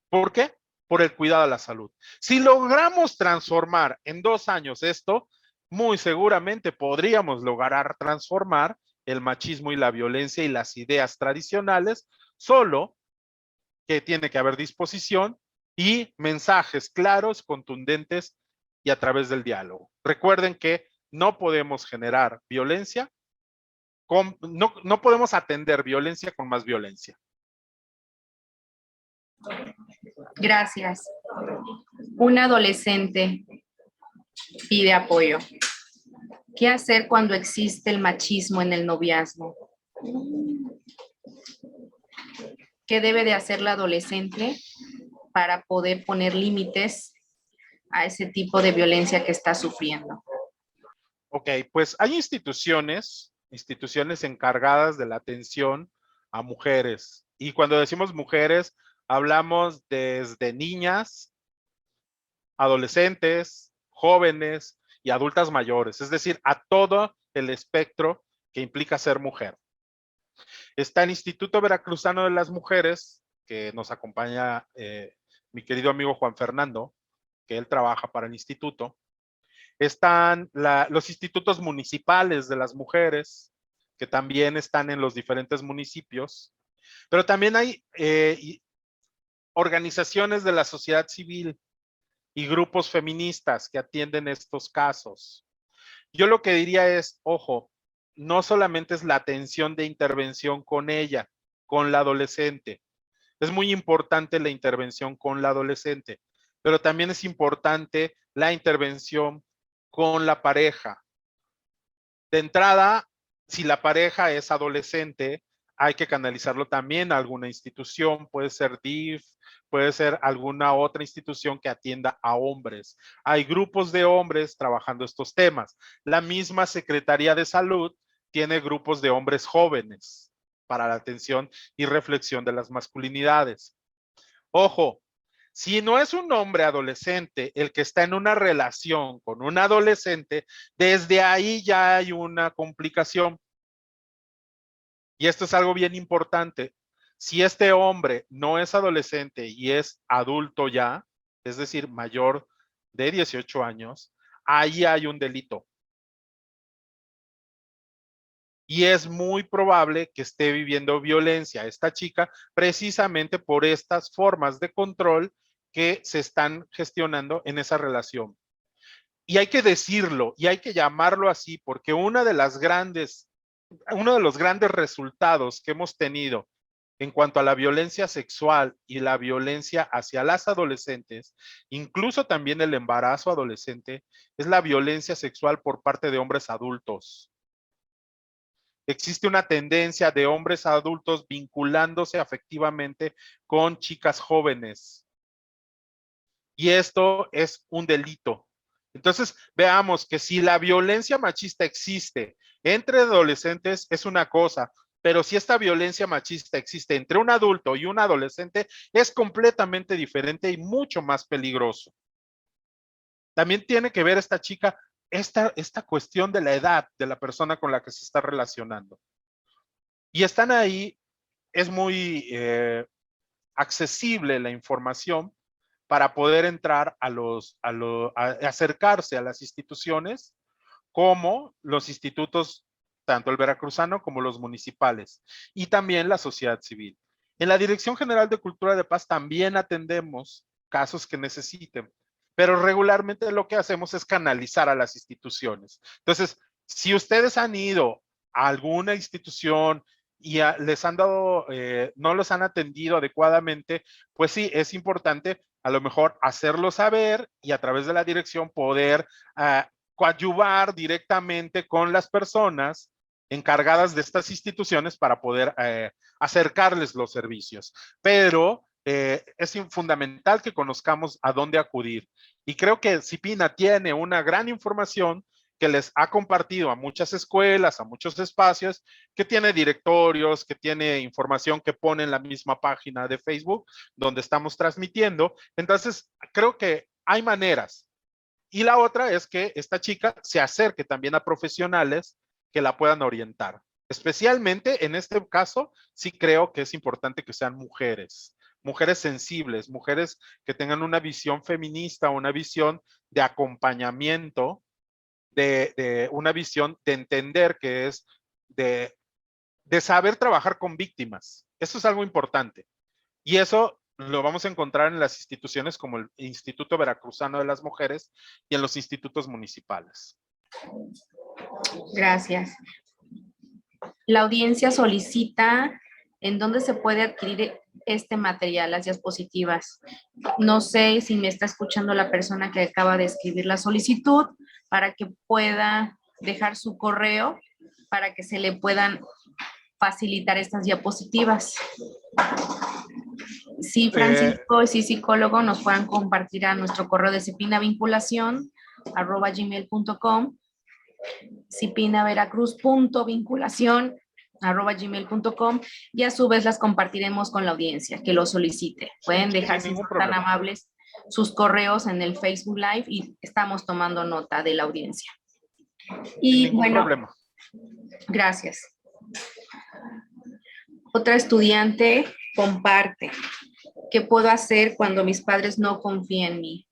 ¿Por qué? Por el cuidado de la salud. Si logramos transformar en 2 años esto, muy seguramente podríamos lograr transformar el machismo y la violencia y las ideas tradicionales, solo que tiene que haber disposición y mensajes claros, contundentes y a través del diálogo. Recuerden que no podemos generar violencia, no podemos atender violencia con más violencia. Gracias. Un adolescente pide apoyo. ¿Qué hacer cuando existe el machismo en el noviazgo? ¿Qué debe de hacer la adolescente para poder poner límites a ese tipo de violencia que está sufriendo? Ok, pues hay instituciones encargadas de la atención a mujeres. Y cuando decimos mujeres, hablamos desde niñas, adolescentes, jóvenes y adultas mayores, es decir, a todo el espectro que implica ser mujer. Está el Instituto Veracruzano de las Mujeres, que nos acompaña mi querido amigo Juan Fernando, que él trabaja para el instituto. Están los institutos municipales de las mujeres, que también están en los diferentes municipios, pero también hay organizaciones de la sociedad civil y grupos feministas que atienden estos casos. Yo lo que diría es, ojo, no solamente es la atención de intervención con ella, con la adolescente. Es muy importante la intervención con la adolescente, pero también es importante la intervención con la pareja. De entrada, si la pareja es adolescente, hay que canalizarlo también a alguna institución, puede ser DIF, puede ser alguna otra institución que atienda a hombres. Hay grupos de hombres trabajando estos temas. La misma Secretaría de Salud tiene grupos de hombres jóvenes para la atención y reflexión de las masculinidades. Ojo, si no es un hombre adolescente el que está en una relación con un adolescente, desde ahí ya hay una complicación. Y esto es algo bien importante. Si este hombre no es adolescente y es adulto ya, es decir, mayor de 18 años, ahí hay un delito. Y es muy probable que esté viviendo violencia esta chica precisamente por estas formas de control que se están gestionando en esa relación. Y hay que decirlo y hay que llamarlo así porque uno de los grandes resultados que hemos tenido en cuanto a la violencia sexual y la violencia hacia las adolescentes, incluso también el embarazo adolescente, es la violencia sexual por parte de hombres adultos. Existe una tendencia de hombres adultos vinculándose afectivamente con chicas jóvenes. Y esto es un delito. Entonces, veamos que si la violencia machista existe entre adolescentes es una cosa, pero si esta violencia machista existe entre un adulto y un adolescente es completamente diferente y mucho más peligroso. También tiene que ver esta chica esta cuestión de la edad de la persona con la que se está relacionando. Y están ahí, es muy accesible la información para poder entrar a acercarse a las instituciones como los institutos, tanto el veracruzano como los municipales, y también la sociedad civil. En la Dirección General de Cultura de Paz también atendemos casos que necesiten, pero regularmente lo que hacemos es canalizar a las instituciones. Entonces, si ustedes han ido a alguna institución y les han dado, no los han atendido adecuadamente, pues sí, es importante a lo mejor hacerlo saber y a través de la dirección poder coadyuvar directamente con las personas encargadas de estas instituciones para poder acercarles los servicios. Pero es fundamental que conozcamos a dónde acudir. Y creo que CIPINA tiene una gran información que les ha compartido a muchas escuelas, a muchos espacios, que tiene directorios, que tiene información que pone en la misma página de Facebook donde estamos transmitiendo. Entonces, creo que hay maneras. Y la otra es que esta chica se acerque también a profesionales que la puedan orientar. Especialmente en este caso, sí creo que es importante que sean mujeres sensibles, mujeres que tengan una visión feminista, una visión de acompañamiento, de una visión de entender que es de saber trabajar con víctimas. Eso es algo importante. Y eso lo vamos a encontrar en las instituciones como el Instituto Veracruzano de las Mujeres y en los institutos municipales. Gracias. La audiencia solicita en dónde se puede adquirir este material, las diapositivas. No sé si me está escuchando la persona que acaba de escribir la solicitud para que pueda dejar su correo para que se le puedan facilitar estas diapositivas. Sí, Francisco, sí, psicólogo, nos puedan compartir a nuestro correo de cipinavinculación@gmail.com, cipinaveracruz.vinculación@gmail.com, y a su vez las compartiremos con la audiencia que lo solicite. Pueden dejar, si son tan amables, sus correos en el Facebook Live y estamos tomando nota de la audiencia. Y bueno, problema. Gracias. Otra estudiante comparte: ¿qué puedo hacer cuando mis padres no confían en mí?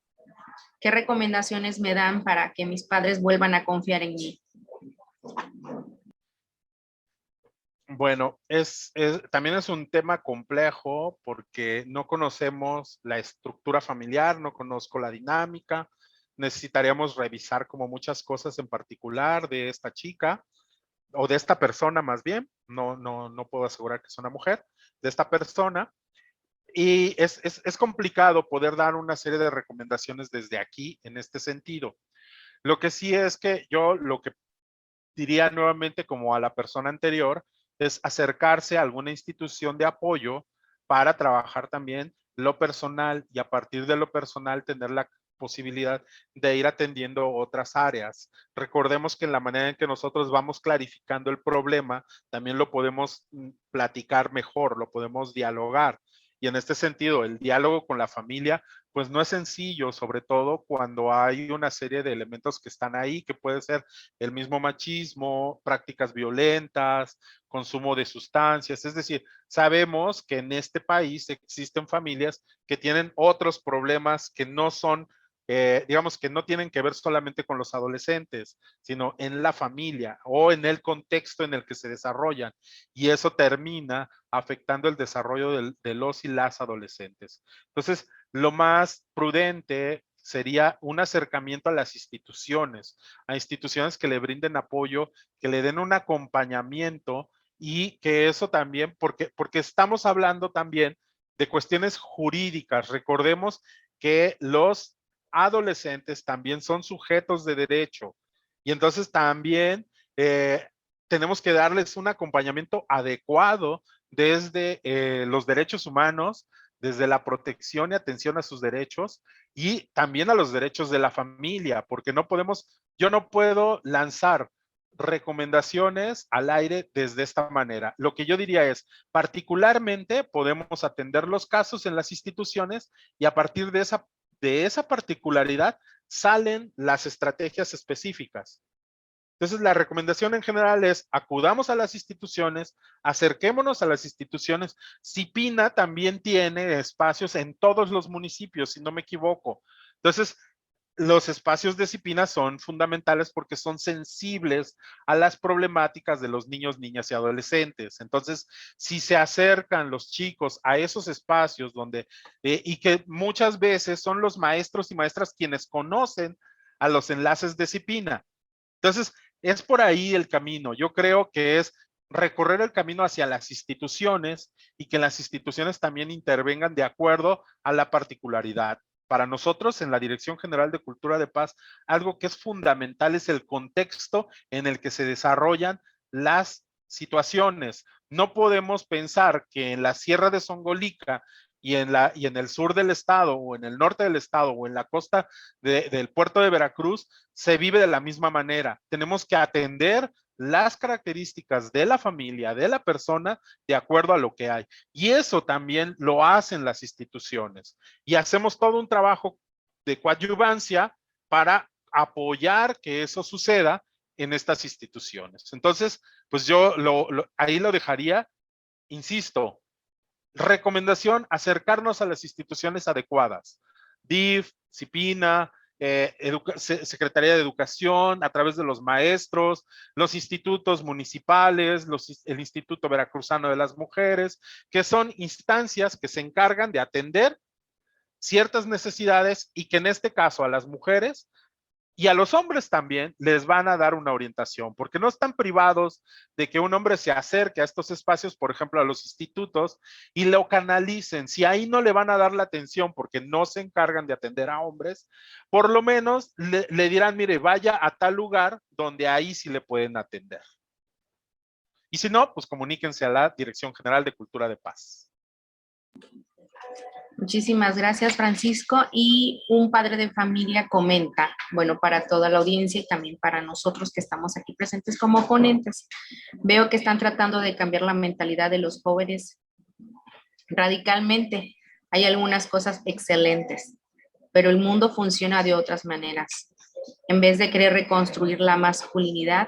¿Qué recomendaciones me dan para que mis padres vuelvan a confiar en mí? Bueno, también es un tema complejo porque no conocemos la estructura familiar, no conozco la dinámica. Necesitaríamos revisar como muchas cosas en particular de esta chica o de esta persona más bien. No puedo asegurar que es una mujer, de esta persona. Y es complicado poder dar una serie de recomendaciones desde aquí en este sentido. Lo que sí es que yo lo que diría nuevamente como a la persona anterior es acercarse a alguna institución de apoyo para trabajar también lo personal y a partir de lo personal tener la posibilidad de ir atendiendo otras áreas. Recordemos que en la manera en que nosotros vamos clarificando el problema, también lo podemos platicar mejor, lo podemos dialogar. Y en este sentido, el diálogo con la familia, pues no es sencillo, sobre todo cuando hay una serie de elementos que están ahí, que puede ser el mismo machismo, prácticas violentas, consumo de sustancias. Es decir, sabemos que en este país existen familias que tienen otros problemas que no son, digamos que no tienen que ver solamente con los adolescentes, sino en la familia o en el contexto en el que se desarrollan. Y eso termina afectando el desarrollo de los y las adolescentes. Entonces, lo más prudente sería un acercamiento a las instituciones, a instituciones que le brinden apoyo, que le den un acompañamiento y que eso también, porque estamos hablando también de cuestiones jurídicas. Recordemos que los adolescentes también son sujetos de derecho y entonces también tenemos que darles un acompañamiento adecuado desde los derechos humanos, desde la protección y atención a sus derechos y también a los derechos de la familia, porque no podemos, yo no puedo lanzar recomendaciones al aire desde esta manera. Lo que yo diría es, particularmente podemos atender los casos en las instituciones y a partir de esa particularidad salen las estrategias específicas. Entonces, la recomendación en general es acudamos a las instituciones, acerquémonos a las instituciones. CIPINA también tiene espacios en todos los municipios, si no me equivoco. Entonces, los espacios de CIPINA son fundamentales porque son sensibles a las problemáticas de los niños, niñas y adolescentes. Entonces, si se acercan los chicos a esos espacios donde, y que muchas veces son los maestros y maestras quienes conocen a los enlaces de CIPINA. Entonces, es por ahí el camino. Yo creo que es recorrer el camino hacia las instituciones y que las instituciones también intervengan de acuerdo a la particularidad. Para nosotros, en la Dirección General de Cultura de Paz, algo que es fundamental es el contexto en el que se desarrollan las situaciones. No podemos pensar que en la Sierra de Songolica y en el sur del estado o en el norte del estado o en la costa del puerto de Veracruz se vive de la misma manera. Tenemos que atender las características de la familia, de la persona, de acuerdo a lo que hay. Y eso también lo hacen las instituciones. Y hacemos todo un trabajo de coadyuvancia para apoyar que eso suceda en estas instituciones. Entonces, pues yo ahí lo dejaría, insisto, recomendación, acercarnos a las instituciones adecuadas. DIF, CIPINA, Secretaría de Educación, a través de los maestros, los institutos municipales, el Instituto Veracruzano de las Mujeres, que son instancias que se encargan de atender ciertas necesidades y que en este caso a las mujeres y a los hombres también les van a dar una orientación, porque no están privados de que un hombre se acerque a estos espacios, por ejemplo, a los institutos, y lo canalicen. Si ahí no le van a dar la atención porque no se encargan de atender a hombres, por lo menos le dirán, mire, vaya a tal lugar donde ahí sí le pueden atender. Y si no, pues comuníquense a la Dirección General de Cultura de Paz. Muchísimas gracias, Francisco. Y un padre de familia comenta, bueno, para toda la audiencia y también para nosotros que estamos aquí presentes como ponentes, veo que están tratando de cambiar la mentalidad de los jóvenes radicalmente. Hay algunas cosas excelentes, pero el mundo funciona de otras maneras. En vez de querer reconstruir la masculinidad,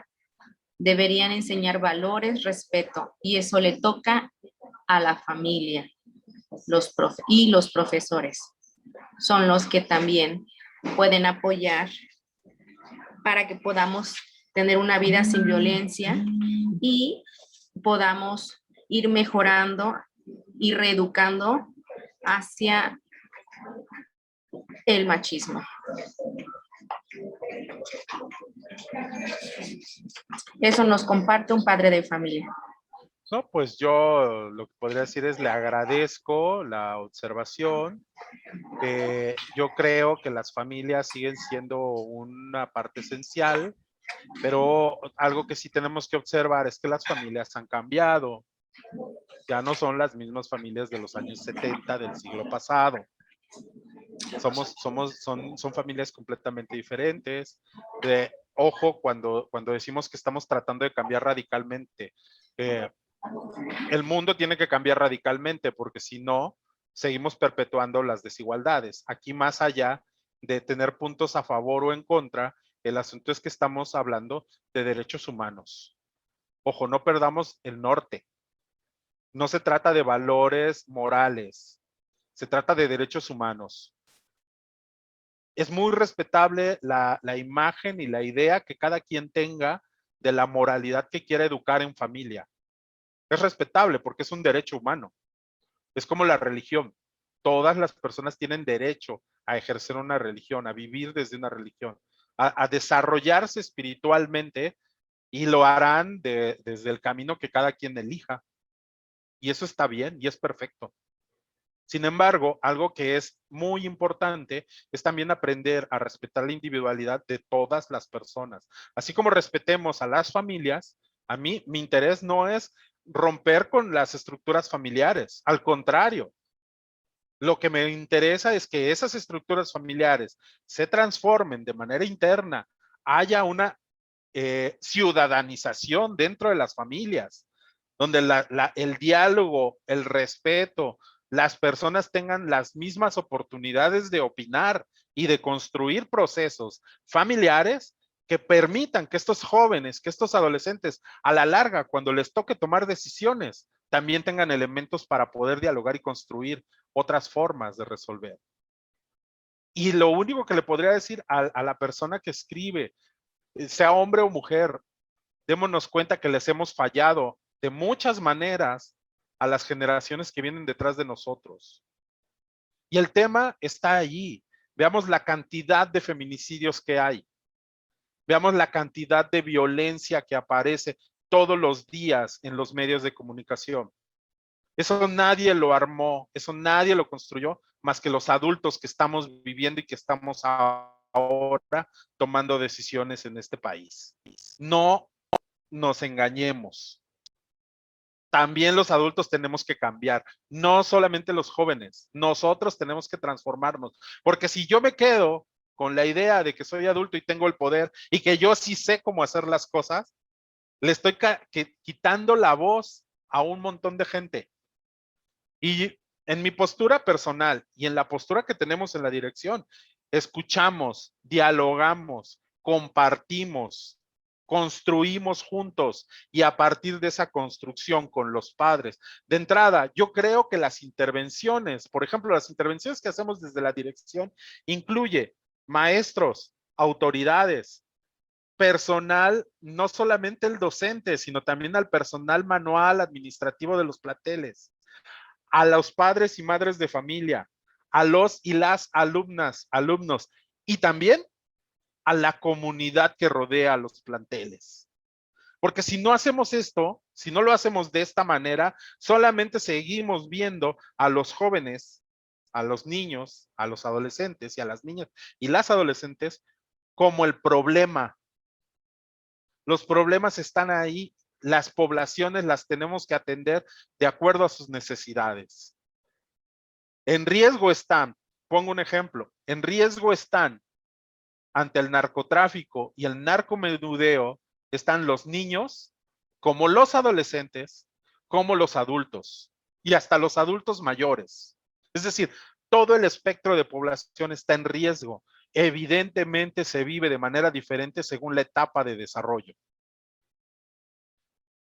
deberían enseñar valores, respeto, y eso le toca a la familia. Los profesores son los que también pueden apoyar para que podamos tener una vida sin violencia y podamos ir mejorando y reeducando hacia el machismo. Eso nos comparte un padre de familia. No, pues yo lo que podría decir es le agradezco la observación. Yo creo que las familias siguen siendo una parte esencial Pero algo que sí tenemos que observar es que las familias han cambiado. Ya no son las mismas familias de los años 70 del siglo pasado. Son familias completamente diferentes. Ojo, cuando decimos que estamos tratando de cambiar radicalmente, el mundo tiene que cambiar radicalmente, porque si no, seguimos perpetuando las desigualdades. Aquí, más allá de tener puntos a favor o en contra, el asunto es que estamos hablando de derechos humanos. Ojo, no perdamos el norte. No se trata de valores morales, se trata de derechos humanos. Es muy respetable la imagen y la idea que cada quien tenga de la moralidad que quiera educar en familia. Es respetable porque es un derecho humano. Es como la religión. Todas las personas tienen derecho a ejercer una religión, a vivir desde una religión, a desarrollarse espiritualmente, y lo harán desde el camino que cada quien elija. Y eso está bien y es perfecto. Sin embargo, algo que es muy importante es también aprender a respetar la individualidad de todas las personas. Así como respetemos a las familias, a mí mi interés no es romper con las estructuras familiares. Al contrario, lo que me interesa es que esas estructuras familiares se transformen de manera interna, haya una ciudadanización dentro de las familias, donde el diálogo, el respeto, las personas tengan las mismas oportunidades de opinar y de construir procesos familiares que permitan que estos jóvenes, que estos adolescentes, a la larga, cuando les toque tomar decisiones, también tengan elementos para poder dialogar y construir otras formas de resolver. Y lo único que le podría decir a la persona que escribe, sea hombre o mujer, démonos cuenta que les hemos fallado de muchas maneras a las generaciones que vienen detrás de nosotros. Y el tema está allí. Veamos la cantidad de feminicidios que hay. Veamos la cantidad de violencia que aparece todos los días en los medios de comunicación. Eso nadie lo armó, eso nadie lo construyó, más que los adultos que estamos viviendo y que estamos ahora tomando decisiones en este país. No nos engañemos. También los adultos tenemos que cambiar, no solamente los jóvenes. Nosotros tenemos que transformarnos, porque si yo me quedo con la idea de que soy adulto y tengo el poder y que yo sí sé cómo hacer las cosas, le estoy quitando la voz a un montón de gente. Y en mi postura personal y en la postura que tenemos en la dirección, escuchamos, dialogamos, compartimos, construimos juntos, y a partir de esa construcción con los padres. De entrada, yo creo que las intervenciones, por ejemplo, las intervenciones que hacemos desde la dirección, incluye maestros, autoridades, personal, no solamente el docente, sino también al personal manual administrativo de los planteles, a los padres y madres de familia, a los y las alumnas, alumnos, y también a la comunidad que rodea a los planteles. Porque si no hacemos esto, si no lo hacemos de esta manera, solamente seguimos viendo a los jóvenes, a los niños, a los adolescentes y a las niñas y las adolescentes como el problema. Los problemas están ahí, las poblaciones las tenemos que atender de acuerdo a sus necesidades. En riesgo están, pongo un ejemplo, en riesgo están ante el narcotráfico y el narcomenudeo, están los niños, como los adolescentes, como los adultos, y hasta los adultos mayores. Es decir, todo el espectro de población está en riesgo. Evidentemente se vive de manera diferente según la etapa de desarrollo.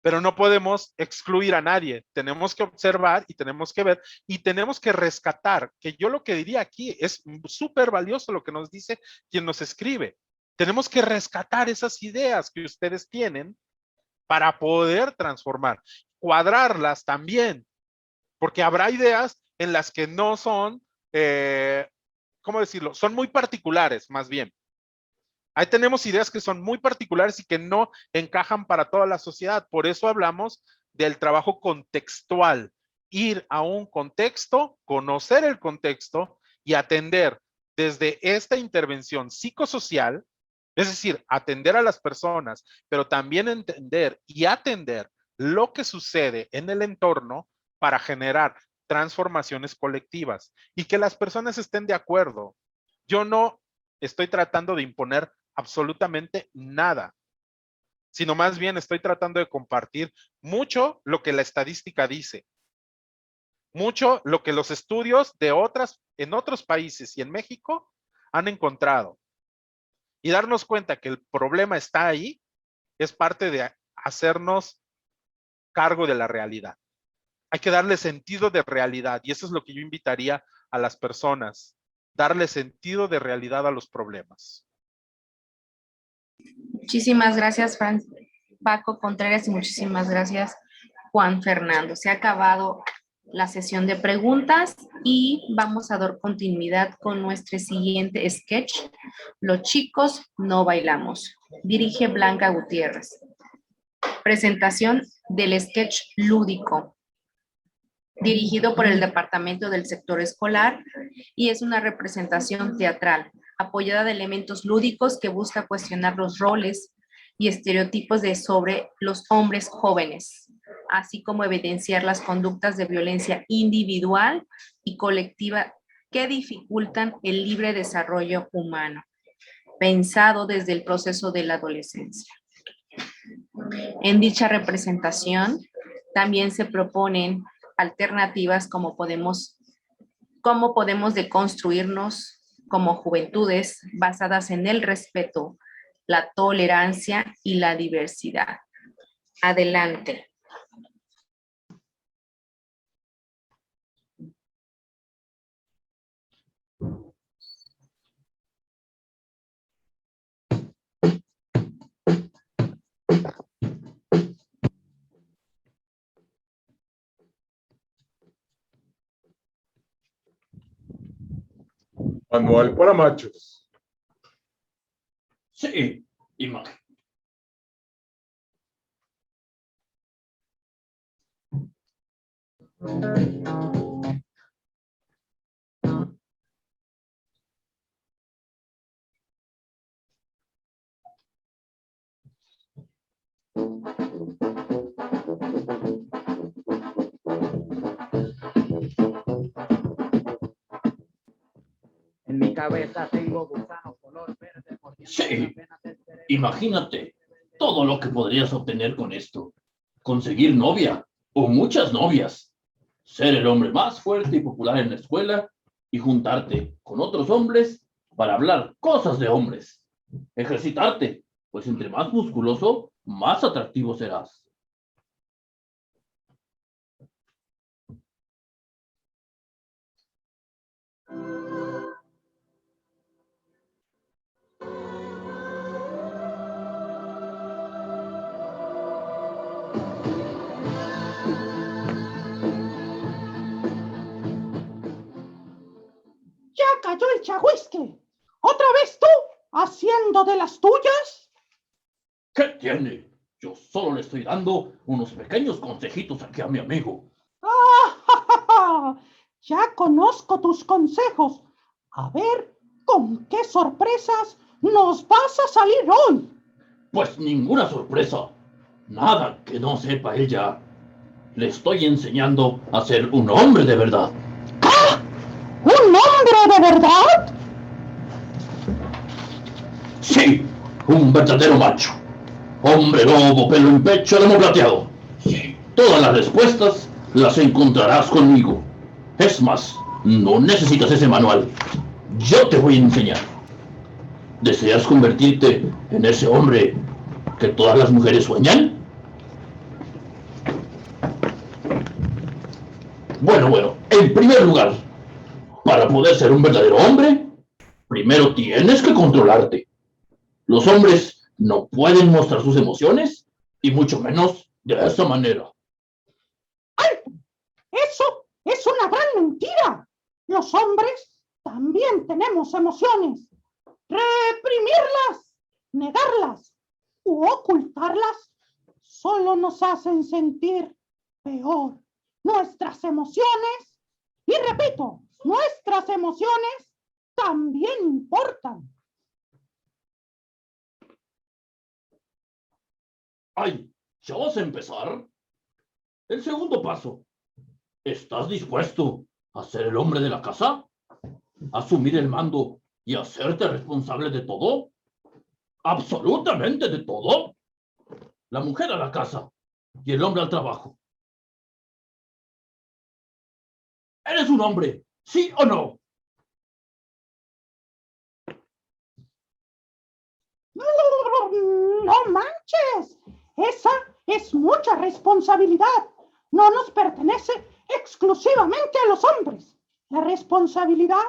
Pero no podemos excluir a nadie. Tenemos que observar y tenemos que ver y tenemos que rescatar, que yo lo que diría aquí es súper valioso lo que nos dice quien nos escribe. Tenemos que rescatar esas ideas que ustedes tienen para poder transformar, cuadrarlas también, porque habrá ideas en las que no son, ¿cómo decirlo? Son muy particulares, más bien. Ahí tenemos ideas que son muy particulares y que no encajan para toda la sociedad. Por eso hablamos del trabajo contextual. Ir a un contexto, conocer el contexto y atender desde esta intervención psicosocial Es decir, atender a las personas, pero también entender y atender lo que sucede en el entorno para generar transformaciones colectivas y que las personas estén de acuerdo. Yo no estoy tratando de imponer absolutamente nada, sino más bien estoy tratando de compartir mucho lo que la estadística dice, mucho lo que los estudios en otros países y en México han encontrado. Y darnos cuenta que el problema está ahí es parte de hacernos cargo de la realidad. Hay que darle sentido de realidad y eso es lo que yo invitaría a las personas, darle sentido de realidad a los problemas. Muchísimas gracias, Paco Contreras, y muchísimas gracias, Juan Fernando. Se ha acabado la sesión de preguntas y vamos a dar continuidad con nuestro siguiente sketch. Los chicos no bailamos. Dirige Blanca Gutiérrez. Presentación del sketch lúdico, dirigido por el Departamento del Sector Escolar, y es una representación teatral apoyada de elementos lúdicos que busca cuestionar los roles y estereotipos sobre los hombres jóvenes, así como evidenciar las conductas de violencia individual y colectiva que dificultan el libre desarrollo humano, pensado desde el proceso de la adolescencia. En dicha representación también se proponen alternativas como podemos deconstruirnos como juventudes basadas en el respeto, la tolerancia y la diversidad. Adelante. Manual para machos. Sí, imagen. En mi cabeza tengo gusanos color verde. Sí, imagínate todo lo que podrías obtener con esto. Conseguir novia o muchas novias. Ser el hombre más fuerte y popular en la escuela y juntarte con otros hombres para hablar cosas de hombres. Ejercitarte, pues entre más musculoso, más atractivo serás. Ya cayó el chahuisque. ¿Otra vez tú, haciendo de las tuyas? ¿Qué tiene? Yo solo le estoy dando unos pequeños consejitos aquí a mi amigo. ¡Ah! Ya conozco tus consejos. A ver, ¿con qué sorpresas nos vas a salir hoy? Pues ninguna sorpresa. Nada que no sepa ella. Le estoy enseñando a ser un hombre de verdad. ¡Ah! ¿Un hombre de verdad? Sí, un verdadero macho. Hombre lobo, pelo en pecho, lomo plateado. Sí, todas las respuestas las encontrarás conmigo. Es más, no necesitas ese manual. Yo te voy a enseñar. ¿Deseas convertirte en ese hombre que todas las mujeres sueñan? Bueno, en primer lugar, para poder ser un verdadero hombre, primero tienes que controlarte. Los hombres no pueden mostrar sus emociones, y mucho menos de esa manera. ¡Alto! Eso es una gran mentira. Los hombres también tenemos emociones. Reprimirlas, negarlas u ocultarlas solo nos hacen sentir peor. Nuestras emociones, y repito, nuestras emociones también importan. Ay, ¿ya vas a empezar? El segundo paso. ¿Estás dispuesto a ser el hombre de la casa? ¿Asumir el mando y hacerte responsable de todo? ¿Absolutamente de todo? La mujer a la casa y el hombre al trabajo. ¿Eres un hombre? ¿Sí o no? No manches. Esa es mucha responsabilidad. No nos pertenece exclusivamente a los hombres. La responsabilidad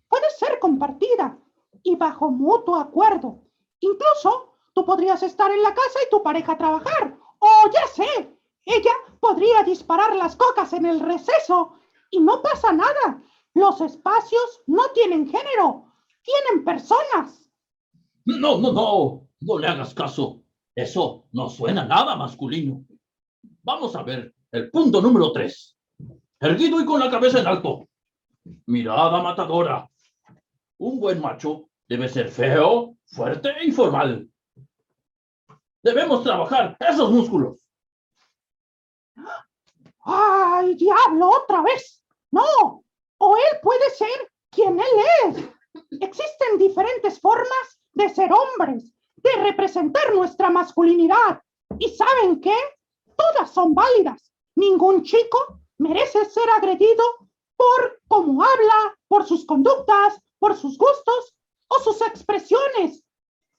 puede ser compartida y bajo mutuo acuerdo. Incluso tú podrías estar en la casa y tu pareja trabajar. O ya sé, ella podría disparar las cocas en el receso y no pasa nada. Los espacios no tienen género, tienen personas. No le hagas caso. Eso no suena nada masculino. Vamos a ver el punto número 3. Erguido y con la cabeza en alto. Mirada matadora. Un buen macho debe ser feo, fuerte y formal. Debemos trabajar esos músculos. ¡Ay, diablo, otra vez! ¡No! O él puede ser quien él es. Existen diferentes formas de ser hombres, de representar nuestra masculinidad. ¿Y saben qué? Todas son válidas. Ningún chico merece ser agredido por cómo habla, por sus conductas, por sus gustos o sus expresiones.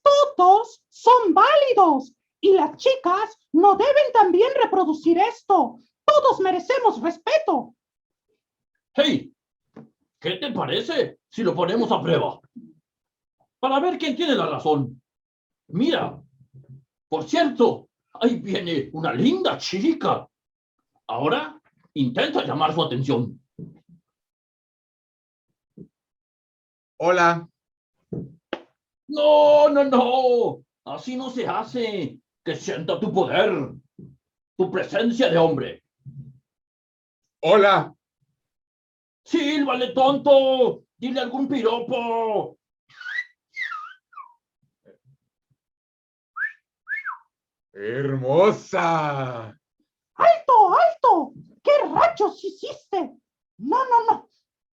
Todos son válidos. Y las chicas no deben también reproducir esto. Todos merecemos respeto. Hey, ¿qué te parece si lo ponemos a prueba? Para ver quién tiene la razón. Mira, por cierto, ahí viene una linda chica. Ahora intenta llamar su atención. Hola. No. Así no se hace. Que sienta tu poder, tu presencia de hombre. Hola. Sílvale, tonto. Dile algún piropo. Hermosa. ¡Alto, alto! ¿Qué rayos hiciste? No.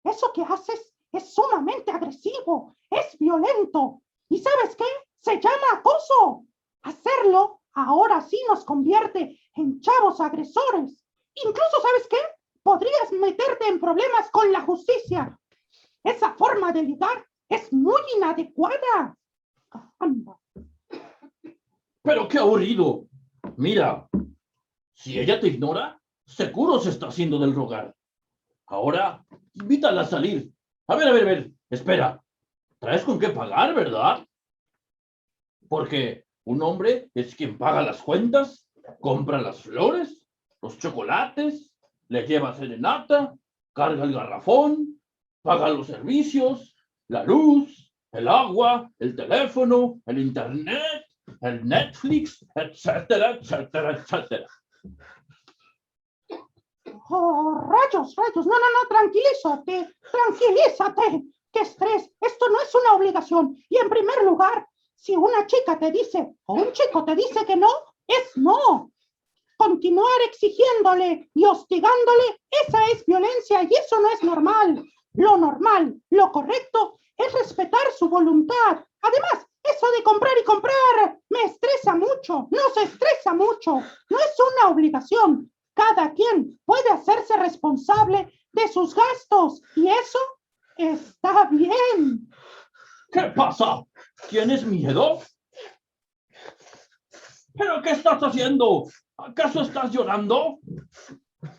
Eso que haces es sumamente agresivo, es violento. ¿Y sabes qué? Se llama acoso. Hacerlo ahora sí nos convierte en chavos agresores. Incluso, ¿sabes qué? Podrías meterte en problemas con la justicia. Esa forma de ligar es muy inadecuada. Caramba. Pero qué aburrido. Mira, si ella te ignora, seguro se está haciendo del rogar. Ahora, invítala a salir. A ver. Espera. ¿Traes con qué pagar, verdad? Porque un hombre es quien paga las cuentas, compra las flores, los chocolates, le lleva serenata, carga el garrafón, paga los servicios, la luz, el agua, el teléfono, el internet, el Netflix, etcétera. Oh, rayos. No, tranquilízate. ¡Qué estrés! Esto no es una obligación. Y en primer lugar, si una chica te dice o un chico te dice que no, es no. Continuar exigiéndole y hostigándole, esa es violencia y eso no es normal. Lo normal, lo correcto, es respetar su voluntad. Además, eso de comprar y comprar me estresa mucho, nos estresa mucho. No es una obligación. Cada quien puede hacerse responsable de sus gastos y eso está bien. ¿Qué pasa? ¿Tienes miedo? ¿Pero qué estás haciendo? ¿Acaso estás llorando?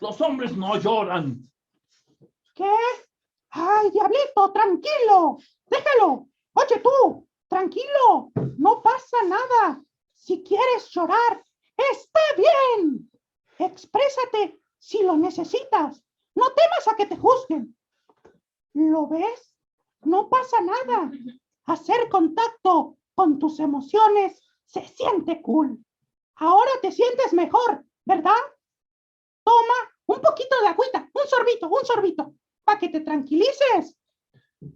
Los hombres no lloran. ¿Qué? ¡Ay, diablito, tranquilo! ¡Déjalo! Oye tú, tranquilo, no pasa nada. Si quieres llorar, está bien. Exprésate si lo necesitas. No temas a que te juzguen. ¿Lo ves? No pasa nada. Hacer contacto con tus emociones se siente cool. Ahora te sientes mejor, ¿verdad? Toma un poquito de agüita, un sorbito, para que te tranquilices.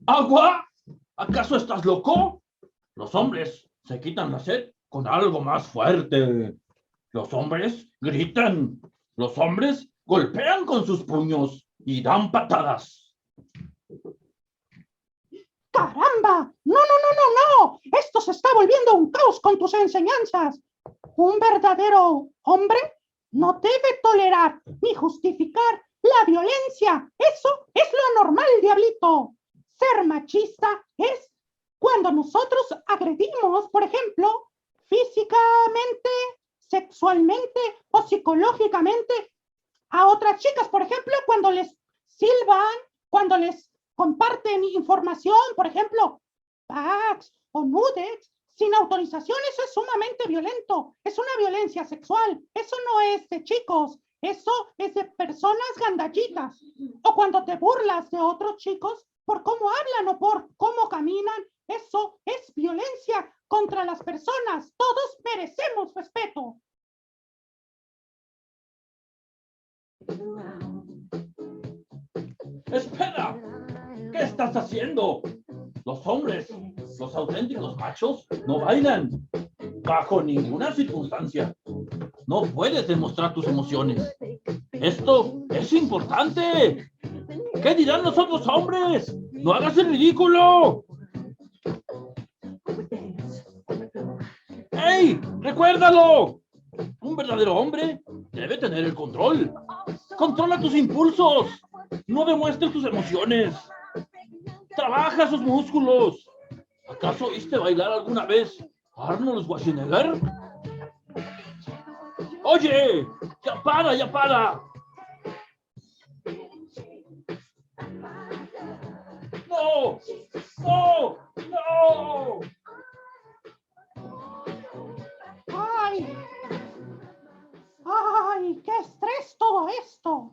¿Agua? ¿Acaso estás loco? Los hombres se quitan la sed con algo más fuerte. Los hombres gritan, los hombres golpean con sus puños y dan patadas. ¡Caramba! ¡No, no, no, no, no! Esto se está volviendo un caos con tus enseñanzas. Un verdadero hombre no debe tolerar ni justificar la violencia. Eso es lo normal, diablito. Ser machista es cuando nosotros agredimos, por ejemplo, físicamente, sexualmente o psicológicamente a otras chicas, por ejemplo, cuando les silban, cuando les comparten información, por ejemplo, packs o nudes, sin autorización. Eso es sumamente violento, es una violencia sexual, eso no es de chicos, eso es de personas gandallitas. O cuando te burlas de otros chicos por cómo hablan o por cómo caminan, eso es violencia contra las personas. Todos merecemos respeto. ¡Espera! ¿Qué estás haciendo? Los hombres, los auténticos machos, no bailan. Bajo ninguna circunstancia. No puedes demostrar tus emociones. Esto es importante. ¿Qué dirán los otros hombres? ¡No hagas el ridículo! ¡Ey! ¡Recuérdalo! Un verdadero hombre debe tener el control. Controla tus impulsos. No demuestres tus emociones. Trabaja sus músculos. ¿Acaso oíste bailar alguna vez a Arnold Schwarzenegger? ¡Oye! ¡Ya para, ya para! ¡No! ¡No! ¡No! ¡Ay! ¡Ay! ¡Qué estrés todo esto!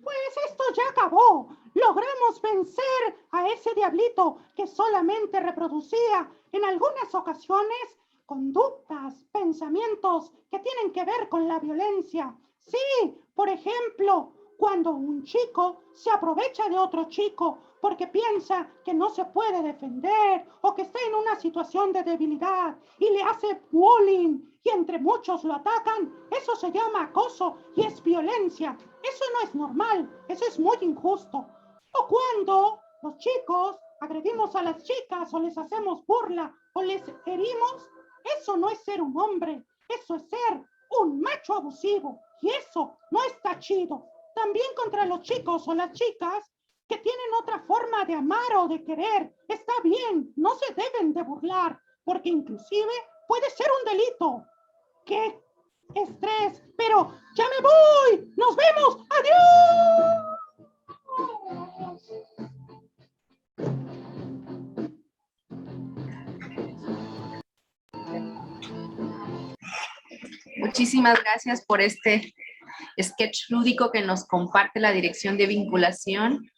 Pues esto ya acabó. Logramos vencer a ese diablito que solamente reproducía en algunas ocasiones conductas, pensamientos que tienen que ver con la violencia. Sí, por ejemplo, cuando un chico se aprovecha de otro chico porque piensa que no se puede defender o que está en una situación de debilidad y le hace bullying y entre muchos lo atacan, eso se llama acoso y es violencia. Eso no es normal, eso es muy injusto. O cuando los chicos agredimos a las chicas o les hacemos burla o les herimos, eso no es ser un hombre, eso es ser un macho abusivo y eso no está chido. También contra los chicos o las chicas que tienen otra forma de amar o de querer, está bien, no se deben de burlar, porque inclusive puede ser un delito. ¡Qué estrés! Pero ya me voy, nos vemos, adiós. Muchísimas gracias por este sketch lúdico que nos comparte la Dirección de Vinculación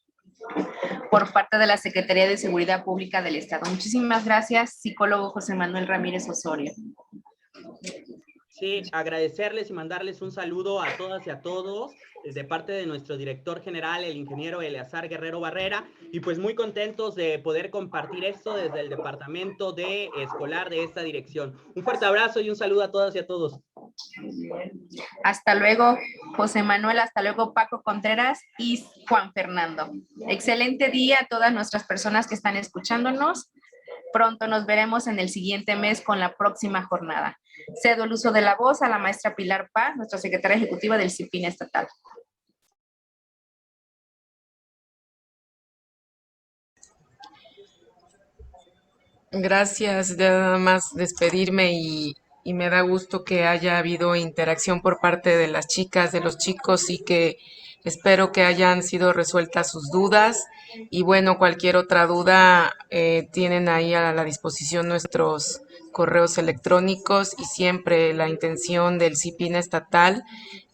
por parte de la Secretaría de Seguridad Pública del Estado. Muchísimas gracias, psicólogo José Manuel Ramírez Osorio. Sí, agradecerles y mandarles un saludo a todas y a todos de parte de nuestro director general, el ingeniero Eleazar Guerrero Barrera, y pues muy contentos de poder compartir esto desde el departamento de escolar de esta dirección. Un fuerte abrazo y un saludo a todas y a todos. Hasta luego, José Manuel, hasta luego, Paco Contreras y Juan Fernando. Excelente día a todas nuestras personas que están escuchándonos. Pronto nos veremos en el siguiente mes con la próxima jornada. Cedo el uso de la voz a la maestra Pilar Paz, nuestra secretaria ejecutiva del CIPIN estatal. Gracias, ya nada más despedirme y me da gusto que haya habido interacción por parte de las chicas, de los chicos y que espero que hayan sido resueltas sus dudas y bueno, cualquier otra duda tienen ahí a la disposición nuestros correos electrónicos y siempre la intención del CIPIN estatal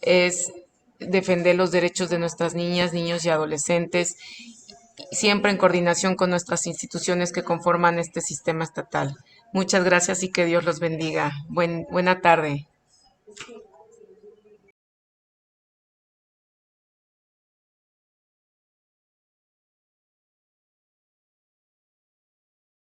es defender los derechos de nuestras niñas, niños y adolescentes, siempre en coordinación con nuestras instituciones que conforman este sistema estatal. Muchas gracias y que Dios los bendiga. Buena tarde.